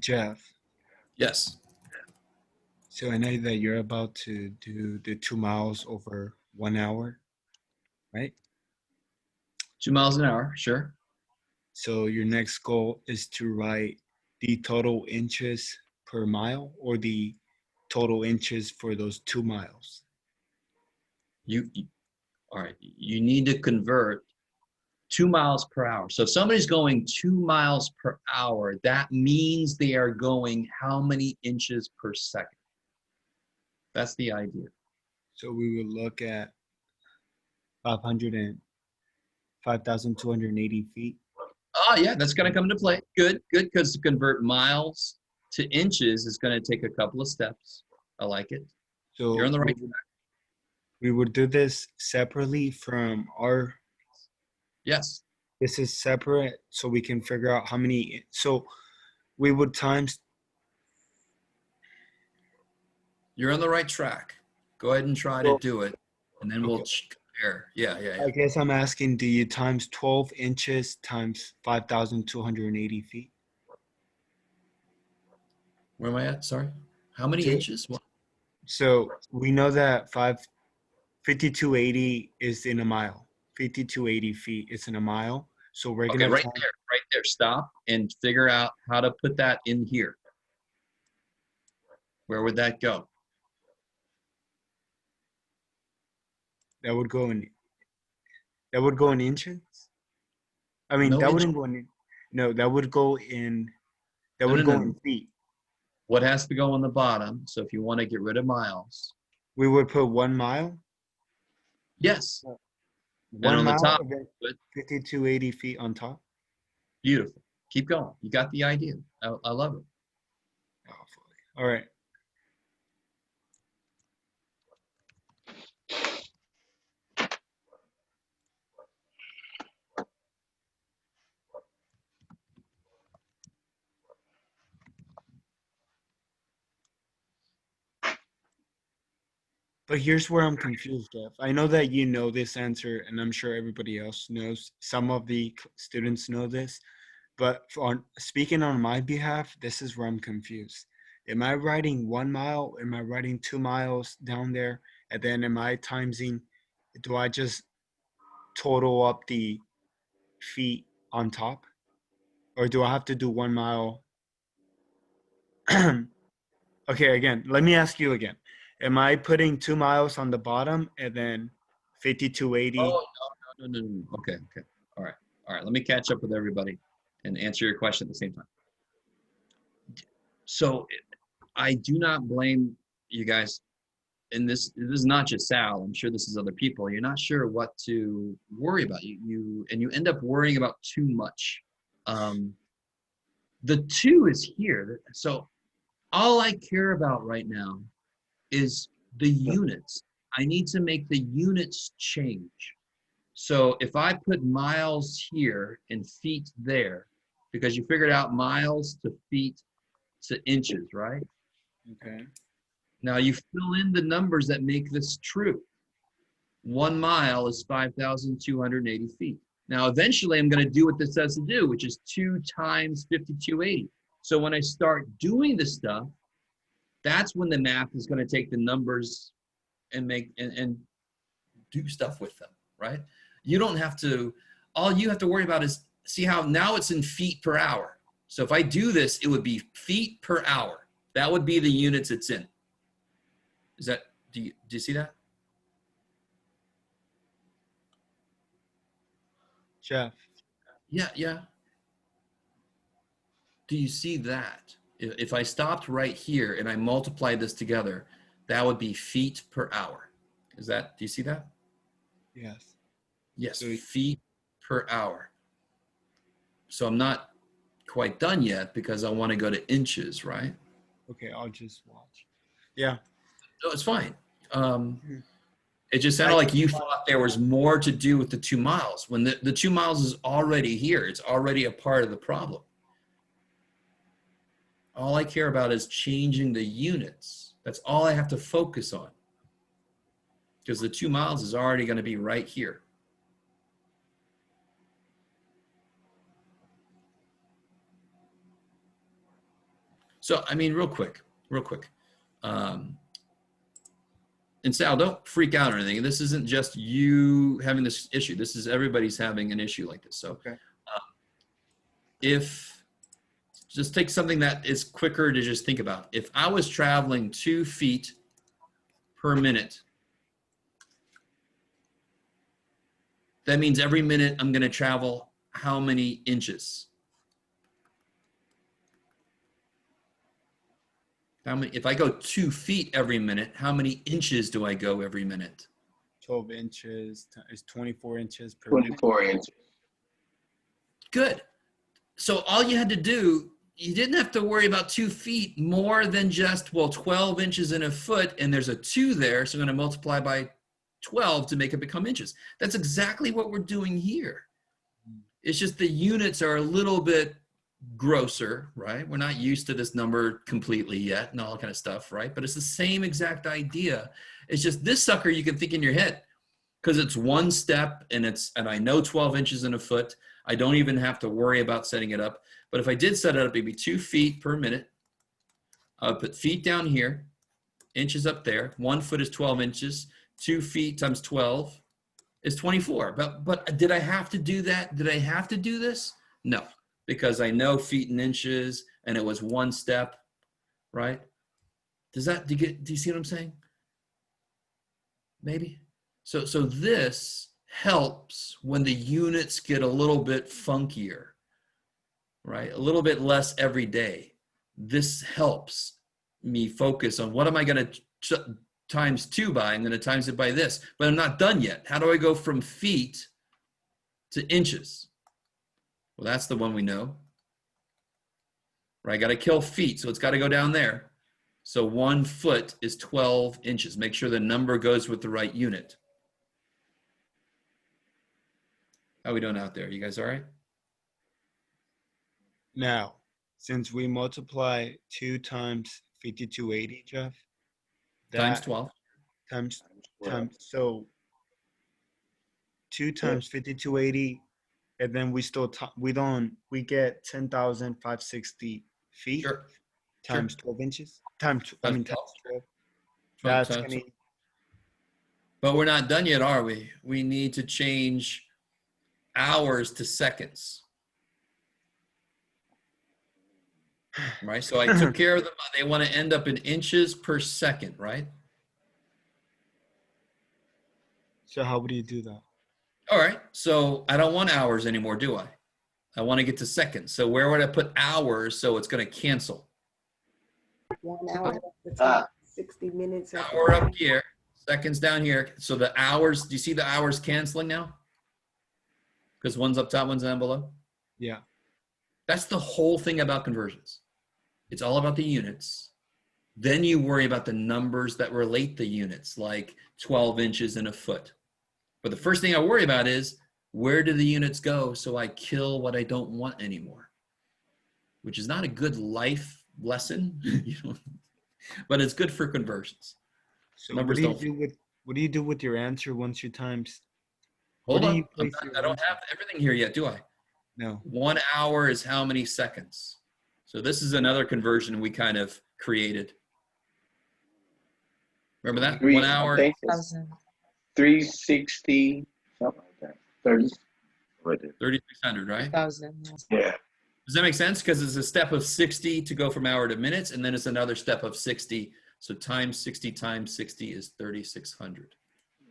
[SPEAKER 3] Jeff,
[SPEAKER 1] Yes.
[SPEAKER 3] so I know that you're about to do the 2 miles over 1 hour, right?
[SPEAKER 1] 2 miles an hour. Sure.
[SPEAKER 3] So your next goal is to write the total inches per mile or the total inches for those 2 miles.
[SPEAKER 1] All right. You need to convert 2 miles per hour. So if somebody's going 2 miles per hour, that means they are going how many inches per second? That's the idea.
[SPEAKER 3] So we would look at 5,280 feet.
[SPEAKER 1] Oh, yeah, that's going to come into play. Good, good, because to convert miles to inches is going to take a couple of steps. I like it.
[SPEAKER 3] So
[SPEAKER 1] You're on the right
[SPEAKER 3] we would do this separately from our,
[SPEAKER 1] Yes.
[SPEAKER 3] this is separate so we can figure out how many, so we would times,
[SPEAKER 1] You're on the right track. Go ahead and try to
[SPEAKER 3] So-
[SPEAKER 1] do it, and then we'll
[SPEAKER 3] Okay.
[SPEAKER 1] compare. Yeah, yeah, yeah.
[SPEAKER 3] I guess I'm asking, do you times 12 inches times 5,280 feet?
[SPEAKER 1] Where am I at? Sorry. How many
[SPEAKER 3] So-
[SPEAKER 1] inches? What?
[SPEAKER 3] So we know that 5280 is in a mile. 5280 feet is in a mile. So we're
[SPEAKER 1] Okay,
[SPEAKER 3] gonna
[SPEAKER 1] right
[SPEAKER 3] time-
[SPEAKER 1] there, right there. Stop and figure out how to put that in here. Where would that go?
[SPEAKER 3] that would go in inches. I mean,
[SPEAKER 1] No
[SPEAKER 3] that
[SPEAKER 1] inch-
[SPEAKER 3] wouldn't go in. No, that would go in. That
[SPEAKER 1] No,
[SPEAKER 3] would
[SPEAKER 1] no,
[SPEAKER 3] go
[SPEAKER 1] no.
[SPEAKER 3] in feet.
[SPEAKER 1] What has to go on the bottom? So if you want to get rid of miles,
[SPEAKER 3] We would put 1 mile.
[SPEAKER 1] yes.
[SPEAKER 3] 1
[SPEAKER 1] on the
[SPEAKER 3] mile,
[SPEAKER 1] top,
[SPEAKER 3] and then
[SPEAKER 1] put-
[SPEAKER 3] 5280 feet on top.
[SPEAKER 1] Beautiful. Keep going. You got the idea. I love it.
[SPEAKER 3] Oh, all right. But here's where I'm confused, Jeff. I know that you know this answer, and I'm sure everybody else knows. Some of the students know this, but speaking on my behalf, this is where I'm confused. Am I writing 1 mile? Am I writing 2 miles down there? And then am I timesing? Do I just total up the feet on top? Or do I have to do 1 mile? Okay, again, let me ask you again. Am I putting 2 miles on the bottom and then 5280?
[SPEAKER 1] Oh, no. Okay. All right. Let me catch up with everybody and answer your question at the same time. So I do not blame you guys. And this is not just Sal. I'm sure this is other people. You're not sure what to worry about. You end up worrying about too much. The 2 is here. So all I care about right now is the units. I need to make the units change. So if I put miles here and feet there, because you figured out miles to feet to inches, right?
[SPEAKER 3] Okay.
[SPEAKER 1] Now you fill in the numbers that make this true. 1 mile is 5,280 feet. Now, eventually I'm going to do what this says to do, which is 2 times 5280. So when I start doing this stuff, that's when the math is going to take the numbers and make and do stuff with them, right? You don't have to, all you have to worry about is see how now it's in feet per hour. So if I do this, it would be feet per hour. That would be the units it's in. Is that, do you see that?
[SPEAKER 3] Jeff,
[SPEAKER 1] Yeah. Do you see that? If I stopped right here and I multiplied this together, that would be feet per hour. Do you see that?
[SPEAKER 3] yes.
[SPEAKER 1] Yes,
[SPEAKER 3] So-
[SPEAKER 1] feet per hour. So I'm not quite done yet because I want to go to inches, right?
[SPEAKER 3] Okay, I'll just watch. Yeah.
[SPEAKER 1] No, it's fine. It just sounded like you thought there was more to do with the 2 miles when the 2 miles is already here. It's already a part of the problem. All I care about is changing the units. That's all I have to focus on. Because the 2 miles is already going to be right here. So, I mean, real quick. And Sal, don't freak out or anything. This isn't just you having this issue. This is everybody's having an issue like this. So
[SPEAKER 3] Okay.
[SPEAKER 1] If just take something that is quicker to just think about. If I was traveling 2 feet per minute, that means every minute I'm going to travel how many inches? If I go 2 feet every minute, how many inches do I go every minute?
[SPEAKER 3] 12 inches is 24 inches per minute.
[SPEAKER 5] 24 inches.
[SPEAKER 1] Good. So all you had to do, you didn't have to worry about 2 feet more than just, well, 12 inches in a foot, and there's a 2 there, so I'm going to multiply by 12 to make it become inches. That's exactly what we're doing here. It's just the units are a little bit grosser, right? We're not used to this number completely yet and all that kind of stuff, right? But it's the same exact idea. It's just this sucker you can think in your head because it's one step and I know 12 inches in a foot. I don't even have to worry about setting it up. But if I did set it up, it'd be 2 feet per minute. I would put feet down here, inches up there. 1 foot is 12 inches. 2 feet times 12 is 24. But did I have to do that? Did I have to do this? No, because I know feet and inches and it was one step, right? Do you see what I'm saying? Maybe. So this helps when the units get a little bit funkier, right? A little bit less every day. This helps me focus on what am I going to times 2 by? I'm going to times it by this, but I'm not done yet. How do I go from feet to inches? Well, that's the one we know, right? I got to kill feet, so it's got to go down there. So 1 foot is 12 inches. Make sure the number goes with the right unit. How are we doing out there? You guys all right?
[SPEAKER 3] Now, since we multiply 2 times 5280, Jeff,
[SPEAKER 1] Times
[SPEAKER 3] that
[SPEAKER 1] 12.
[SPEAKER 3] times so 2 times 5280, and then we get 10,560 feet
[SPEAKER 1] Sure.
[SPEAKER 3] times 12 inches times
[SPEAKER 1] 12.
[SPEAKER 3] 12.
[SPEAKER 1] 12
[SPEAKER 3] That's
[SPEAKER 1] times
[SPEAKER 3] gonna,
[SPEAKER 1] But we're not done yet, are we? We need to change hours to seconds. Right? So I took care of them. They want to end up in inches per second, right?
[SPEAKER 3] so how would you do that?
[SPEAKER 1] All right. So I don't want hours anymore, do I? I want to get to seconds. So where would I put hours so it's going to cancel?
[SPEAKER 6] 1 hour at the top, 60 minutes at the
[SPEAKER 1] Hour up
[SPEAKER 6] bottom.
[SPEAKER 1] here, seconds down here. So the hours, do you see the hours canceling now? Because one's up top, one's down below.
[SPEAKER 3] Yeah.
[SPEAKER 1] That's the whole thing about conversions. It's all about the units. Then you worry about the numbers that relate the units, like 12 inches in a foot. But the first thing I worry about is where do the units go so I kill what I don't want anymore, which is not a good life lesson, but it's good for conversions.
[SPEAKER 3] So
[SPEAKER 1] Numbers
[SPEAKER 3] what do you do with your answer once you times?
[SPEAKER 1] Hold
[SPEAKER 3] Where do
[SPEAKER 1] on,
[SPEAKER 3] you place your
[SPEAKER 1] I don't
[SPEAKER 3] answer?
[SPEAKER 1] have everything here yet, do I?
[SPEAKER 3] No.
[SPEAKER 1] 1 hour is how many seconds? So this is another conversion we kind of created. Remember that? 1 hour.
[SPEAKER 5] I think it's 360, something like that. 30. Right there.
[SPEAKER 1] 3,600, right?
[SPEAKER 7] 1,000.
[SPEAKER 5] Yeah.
[SPEAKER 1] Does that make sense? Because it's a step of 60 to go from hour to minutes, and then it's another step of 60. So times 60 is 3,600.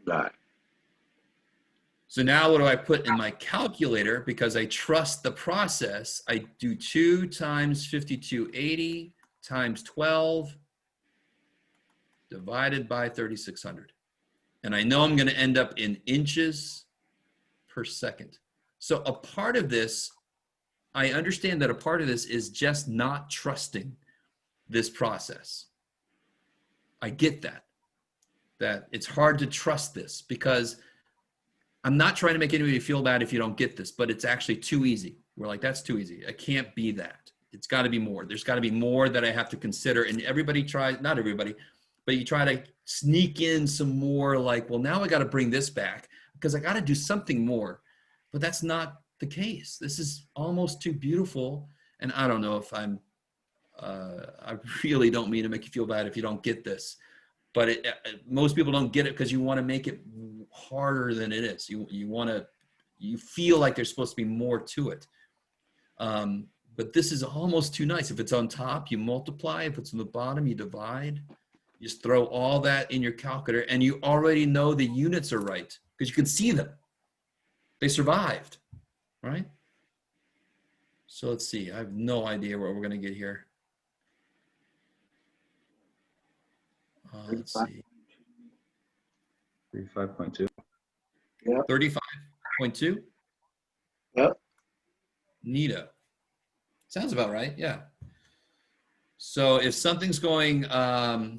[SPEAKER 5] Right.
[SPEAKER 1] So now what do I put in my calculator? Because I trust the process, I do 2 times 5280 times 12 divided by 3,600. And I know I'm going to end up in inches per second. So a part of this, I understand that a part of this is just not trusting this process. I get that it's hard to trust this because I'm not trying to make anybody feel bad if you don't get this, but it's actually too easy. We're like, that's too easy. It can't be that. It's got to be more. There's got to be more that I have to consider. And everybody tries, not everybody, but you try to sneak in some more like, well, now I got to bring this back because I got to do something more. But that's not the case. This is almost too beautiful. And I don't know if I'm I really don't mean to make you feel bad if you don't get this, but most people don't get it because you want to make it harder than it is. You feel like there's supposed to be more to it. But this is almost too nice. If it's on top, you multiply. If it's on the bottom, you divide. You just throw all that in your calculator, and you already know the units are right because you can see them. They survived, right? So let's see. I have no idea what we're going to get here. Let's see.
[SPEAKER 4] 35.2.
[SPEAKER 1] 35.2?
[SPEAKER 5] Yep.
[SPEAKER 1] Neato. Sounds about right, yeah. So if something's going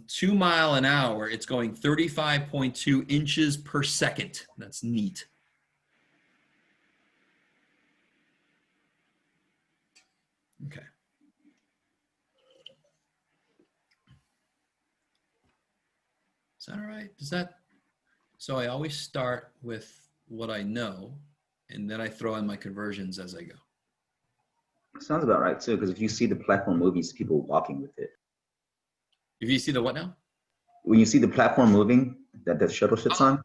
[SPEAKER 1] 2 miles an hour, it's going 35.2 inches per second. That's neat. Okay. Is that all right? So I always start with what I know, and then I throw in my conversions as I go.
[SPEAKER 4] Sounds about right too, because if you see the platform movies, people walking with it.
[SPEAKER 1] If you see the what now?
[SPEAKER 4] When you see the platform moving that the shuttle sits on,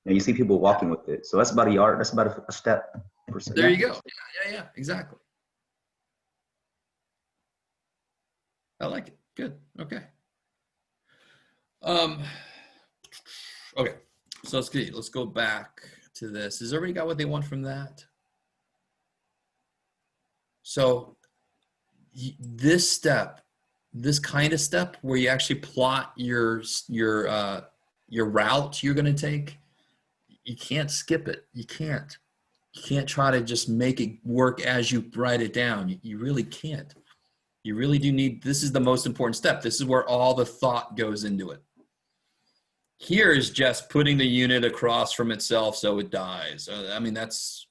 [SPEAKER 4] and you see people walking with it. So that's about a yard. That's about a step per second.
[SPEAKER 1] There you go. Yeah, exactly. I like it. Good. Okay. Okay. So let's go back to this. Has everybody got what they want from that? So this step, this kind of step where you actually plot your route you're going to take, you can't skip it. You can't try to just make it work as you write it down. You really can't. You really do need, this is the most important step. This is where all the thought goes into it. Here is just putting the unit across from itself so it dies. I mean, that's,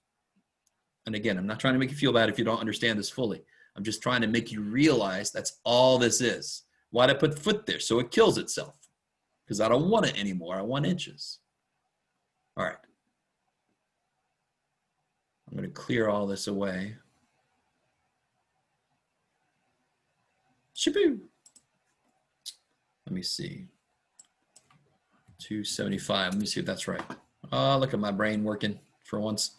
[SPEAKER 1] and again, I'm not trying to make you feel bad if you don't understand this fully. I'm just trying to make you realize that's all this is. Why'd I put foot there? So it kills itself. Because I don't want it anymore. I want inches. All right. I'm going to clear all this away. Shiboo. Let me see. 275. Let me see if that's right. Oh, look at my brain working for once.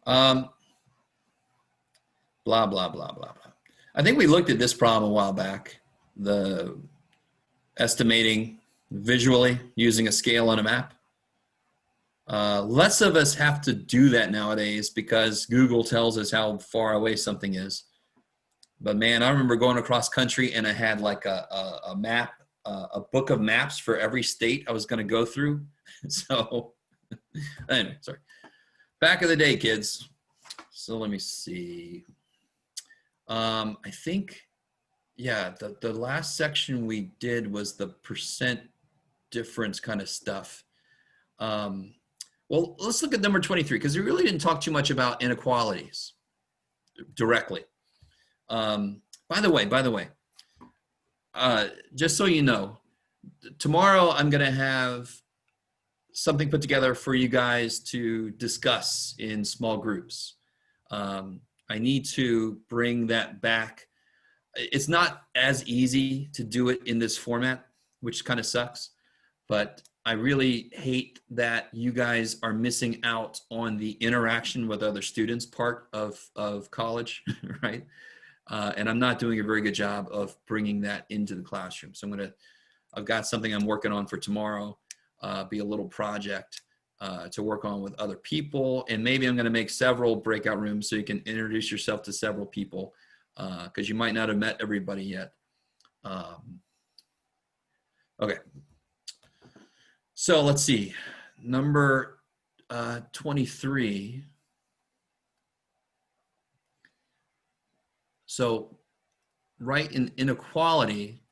[SPEAKER 1] Blah, blah, blah, blah, blah. I think we looked at this problem a while back. The estimating visually using a scale on a map. Less of us have to do that nowadays because Google tells us how far away something is. But man, I remember going across country and I had like a map, a book of maps for every state I was going to go through. So anyway, sorry. Back in the day, kids. So let me see. I think, yeah, the last section we did was the percent difference kind of stuff. Well, let's look at number 23 because we really didn't talk too much about inequalities directly. By the way, just so you know, tomorrow I'm going to have something put together for you guys to discuss in small groups. I need to bring that back. It's not as easy to do it in this format, which kind of sucks, but I really hate that you guys are missing out on the interaction with other students part of college, right? And I'm not doing a very good job of bringing that into the classroom. So I've got something I'm working on for tomorrow, be a little project to work on with other people. And maybe I'm going to make several breakout rooms so you can introduce yourself to several people because you might not have met everybody yet. Okay. So let's see, number 23. So write in inequality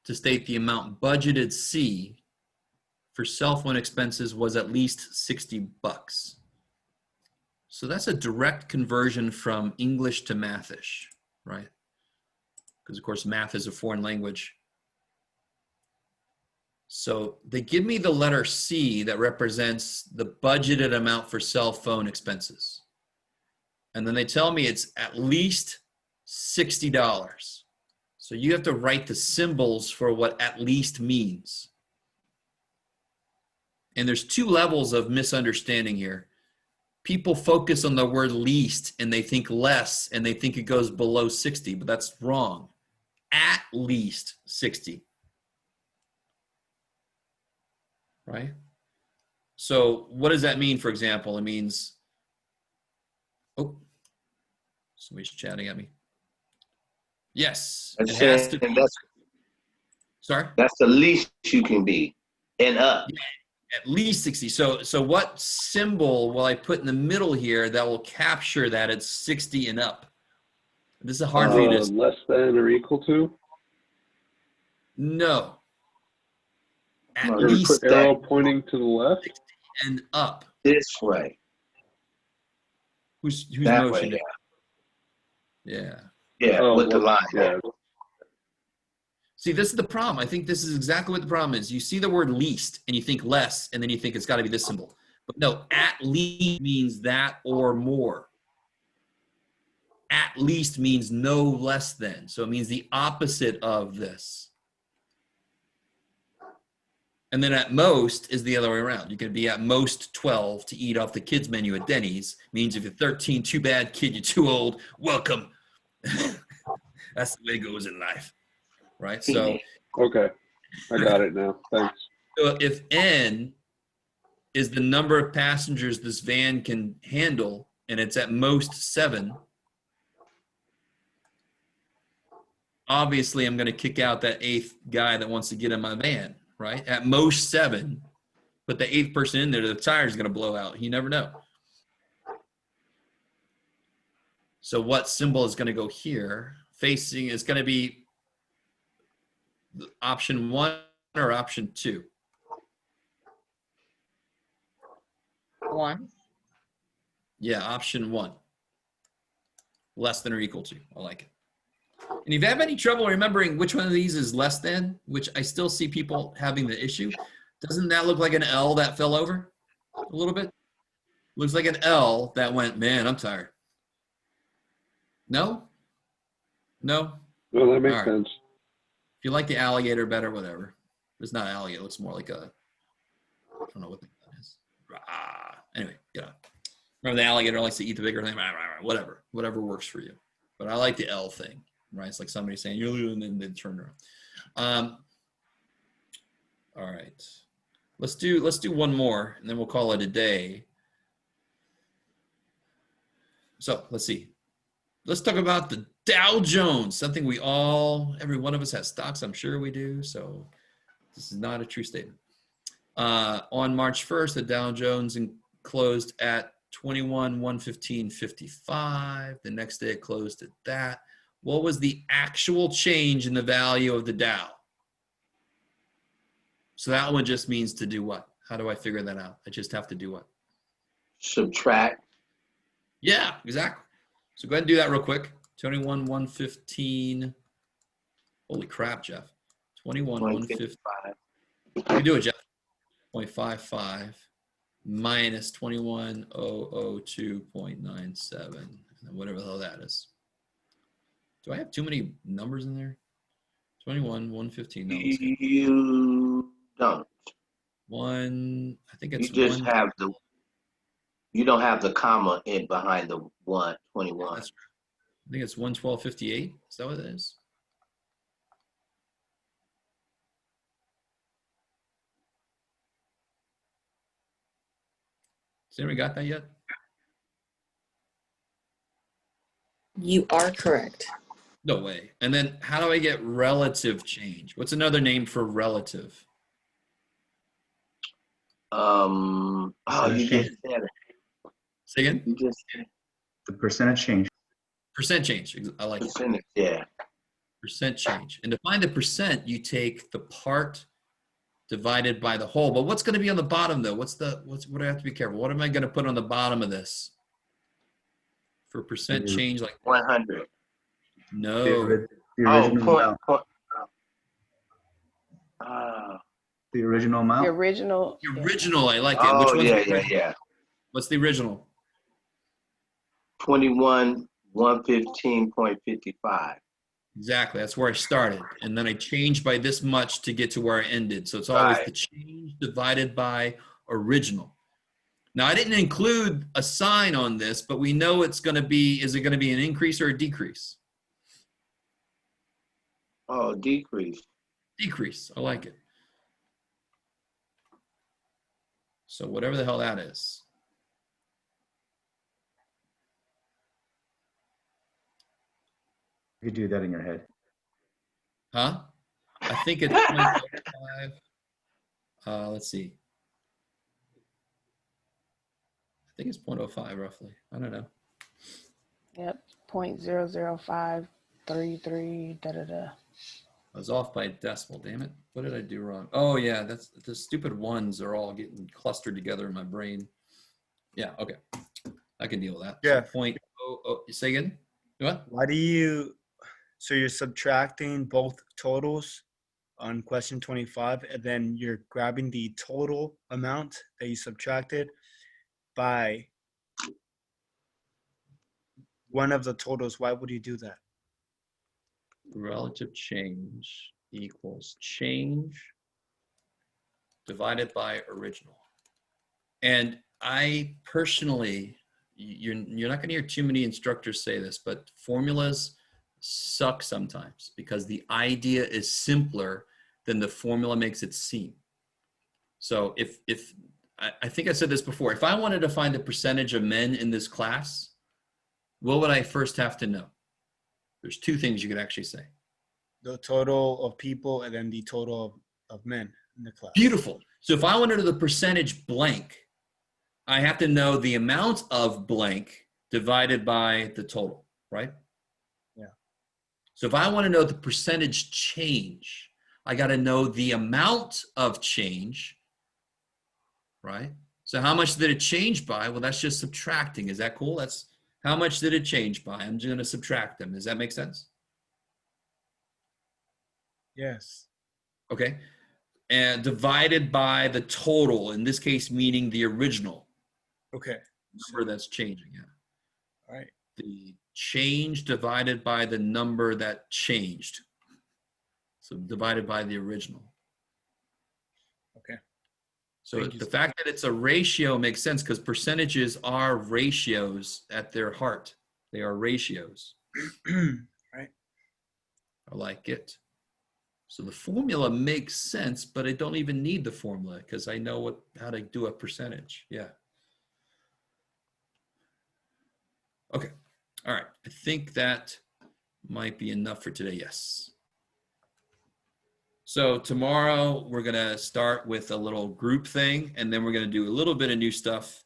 [SPEAKER 1] to state the amount budgeted C for cell phone expenses was at least $60. So that's a direct conversion from English to Mathish, right? Because of course math is a foreign language. So they give me the letter C that represents the budgeted amount for cell phone expenses. And then they tell me it's at least $60. So you have to write the symbols for what at least means. And there's two levels of misunderstanding here. People focus on the word least and they think less and they think it goes below 60, but that's wrong. At least 60. Right? So what does that mean, for example? It means, oh, somebody's chatting at me. Yes, it has to be. Sorry?
[SPEAKER 5] That's the least you can be and up.
[SPEAKER 1] Yeah, at least 60. So what symbol will I put in the middle here that will capture that it's 60 and up? This is hard for you to.
[SPEAKER 9] Less than or equal to?
[SPEAKER 1] No. At
[SPEAKER 5] No,
[SPEAKER 1] least
[SPEAKER 5] put
[SPEAKER 9] Arrow
[SPEAKER 5] that
[SPEAKER 9] pointing to the left?
[SPEAKER 1] 60 and up.
[SPEAKER 5] this way.
[SPEAKER 1] Who's
[SPEAKER 5] That way,
[SPEAKER 1] motioning?
[SPEAKER 5] yeah.
[SPEAKER 1] Yeah.
[SPEAKER 5] Yeah,
[SPEAKER 9] Oh,
[SPEAKER 5] with the
[SPEAKER 9] well,
[SPEAKER 5] line.
[SPEAKER 9] yeah.
[SPEAKER 1] See, this is the problem. I think this is exactly what the problem is. You see the word least and you think less, and then you think it's got to be this symbol. But no, at least means that or more. At least means no less than. So it means the opposite of this. And then at most is the other way around. You can be at most 12 to eat off the kids menu at Denny's. Means if you're 13, too bad, kid, you're too old. Welcome. That's the way it goes in life. Right? So
[SPEAKER 9] Okay, I got it now. Thanks.
[SPEAKER 1] so if N is the number of passengers this van can handle, and it's at most 7, obviously I'm going to kick out that 8th guy that wants to get in my van, right? At most 7, put the 8th person in there, the tire's going to blow out. You never know. So what symbol is going to go here? Facing is going to be option 1 or option 2?
[SPEAKER 7] 1.
[SPEAKER 1] Yeah, option 1. Less than or equal to. I like it. And if you have any trouble remembering which one of these is less than, which I still see people having the issue, doesn't that look like an L that fell over a little bit? Looks like an L that went, man, I'm tired. No? No?
[SPEAKER 9] No, that makes
[SPEAKER 1] All right.
[SPEAKER 9] sense.
[SPEAKER 1] If you like the alligator better, whatever. It's not alligator. It looks more like a, I don't know what that is. Anyway, get on. Remember the alligator likes to eat the bigger thing? Whatever. Whatever works for you. But I like the L thing, right? It's like somebody saying, you're losing, and then they turn around. All right. Let's do one more, and then we'll call it a day. So let's see. Let's talk about the Dow Jones, something every one of us has stocks. I'm sure we do. So this is not a true statement. On March 1st, the Dow Jones closed at 21,115.55. The next day it closed at that. What was the actual change in the value of the Dow? So that one just means to do what? How do I figure that out? I just have to do what?
[SPEAKER 5] Subtract.
[SPEAKER 1] Yeah, exactly. So go ahead and do that real quick. 21,115. Holy crap, Jeff. 21,115. You can do it, Jeff. 0.55 minus 21,002.97. And whatever the hell that is. Do I have too many numbers in there? 21,115. No,
[SPEAKER 5] You don't.
[SPEAKER 1] I think it's
[SPEAKER 5] You just
[SPEAKER 1] one.
[SPEAKER 5] have you don't have the comma in behind the 121.
[SPEAKER 1] That's right. I think it's 112.58. Is that what it is? Has anybody got that yet?
[SPEAKER 8] You are correct.
[SPEAKER 1] No way. And then how do I get relative change? What's another name for relative?
[SPEAKER 5] You just said it.
[SPEAKER 1] Say again?
[SPEAKER 5] You just said
[SPEAKER 4] The percentage change.
[SPEAKER 1] Percent change. I like it.
[SPEAKER 5] percentage. Yeah.
[SPEAKER 1] Percent change. And to find the percent, you take the part divided by the whole. But what's going to be on the bottom though? What do I have to be careful? What am I going to put on the bottom of this? For percent change, like
[SPEAKER 5] 100.
[SPEAKER 1] no.
[SPEAKER 4] The
[SPEAKER 5] Oh,
[SPEAKER 4] original amount. The original amount.
[SPEAKER 6] The original.
[SPEAKER 1] The original, I like it. Which
[SPEAKER 5] Oh,
[SPEAKER 1] one's
[SPEAKER 5] yeah,
[SPEAKER 1] the
[SPEAKER 5] yeah,
[SPEAKER 1] original?
[SPEAKER 5] yeah.
[SPEAKER 1] What's the original?
[SPEAKER 5] 21 115.55.
[SPEAKER 1] Exactly. That's where I started. And then I changed by this much to get to where I ended. So it's always
[SPEAKER 5] Right.
[SPEAKER 1] the change divided by original. Now, I didn't include a sign on this, but we know it's going to be, is it going to be an increase or a decrease?
[SPEAKER 5] Oh, decrease.
[SPEAKER 1] Decrease. I like it. So whatever the hell that is.
[SPEAKER 4] You do that in your head.
[SPEAKER 1] Huh? I think it's 0.05. Let's see. I think it's 0.05 roughly. I don't know.
[SPEAKER 6] Yep. 0.00533 da da da.
[SPEAKER 1] I was off by a decimal, damn it. What did I do wrong? Oh yeah, that's the stupid ones are all getting clustered together in my brain. Yeah, okay. I can deal with that.
[SPEAKER 3] Yeah.
[SPEAKER 1] So say again? What?
[SPEAKER 3] Why do you, so you're subtracting both totals on question 25, and then you're grabbing the total amount that you subtracted by one of the totals. Why would you do that?
[SPEAKER 1] Relative change equals change divided by original. And I personally, you're not going to hear too many instructors say this, but formulas suck sometimes because the idea is simpler than the formula makes it seem. So if I think I said this before, if I wanted to find the percentage of men in this class, what would I first have to know? There's two things you could actually say.
[SPEAKER 3] The total of people and then the total of men in the class.
[SPEAKER 1] Beautiful. So if I wanted to know the percentage blank, I have to know the amount of blank divided by the total, right?
[SPEAKER 3] Yeah.
[SPEAKER 1] So if I want to know the percentage change, I got to know the amount of change, right? So how much did it change by? Well, that's just subtracting. Is that cool? That's how much did it change by? I'm just going to subtract them. Does that make sense?
[SPEAKER 3] Yes.
[SPEAKER 1] Okay. And divided by the total, in this case, meaning the original
[SPEAKER 3] Okay.
[SPEAKER 1] number that's changing. Yeah.
[SPEAKER 3] All right.
[SPEAKER 1] The change divided by the number that changed. So divided by the original.
[SPEAKER 3] Okay.
[SPEAKER 1] So
[SPEAKER 3] Thank you,
[SPEAKER 1] the
[SPEAKER 3] sir.
[SPEAKER 1] fact that it's a ratio makes sense because percentages are ratios at their heart. They are ratios.
[SPEAKER 3] Right.
[SPEAKER 1] I like it. So the formula makes sense, but I don't even need the formula because I know how to do a percentage. Yeah. Okay. All right. I think that might be enough for today. Yes. So tomorrow we're going to start with a little group thing, and then we're going to do a little bit of new stuff.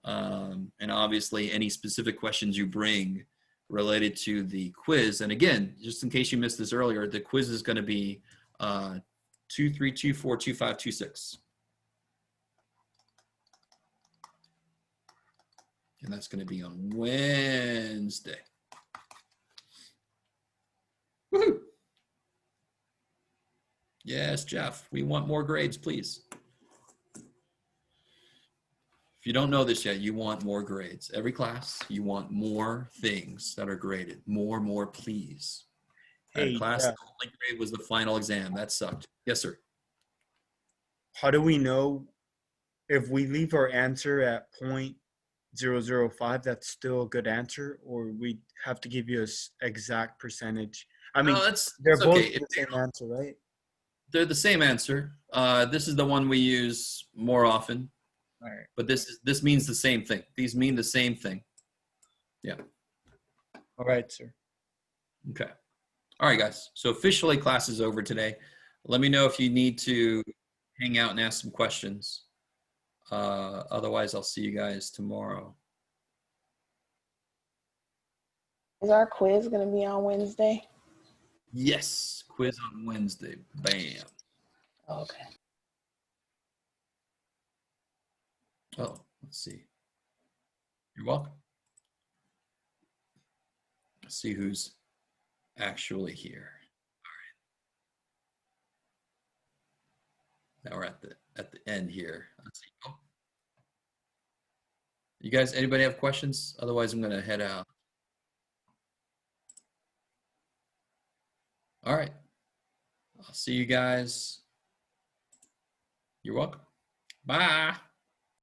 [SPEAKER 1] And obviously any specific questions you bring related to the quiz. And again, just in case you missed this earlier, the quiz is going to be 23242526. And that's going to be on Wednesday. Woohoo! Yes, Jeff, we want more grades, please. If you don't know this yet, you want more grades. Every class, you want more things that are graded. More, please.
[SPEAKER 3] Hey,
[SPEAKER 1] Class,
[SPEAKER 3] Jeff,
[SPEAKER 1] the only grade was the final exam. That sucked. Yes, sir.
[SPEAKER 3] how do we know if we leave our answer at 0.005, that's still a good answer, or we have to give you a exact percentage? I mean,
[SPEAKER 1] No, that's
[SPEAKER 3] they're both
[SPEAKER 1] okay.
[SPEAKER 3] the same answer, right?
[SPEAKER 1] They're the same answer. This is the one we use more often,
[SPEAKER 3] All right.
[SPEAKER 1] but this means the same thing. These mean the same thing. Yeah.
[SPEAKER 3] All right, sir.
[SPEAKER 1] Okay. All right, guys. So officially class is over today. Let me know if you need to hang out and ask some questions. Otherwise, I'll see you guys tomorrow.
[SPEAKER 6] Is our quiz going to be on Wednesday?
[SPEAKER 1] Yes. Quiz on Wednesday. Bam.
[SPEAKER 6] Okay.
[SPEAKER 1] Oh, let's see. You're welcome. Let's see who's actually here. All right. Now we're at the end here. Let's see. Oh. You guys, anybody have questions? Otherwise, I'm going to head out. All right. I'll see you guys. You're welcome. Bye.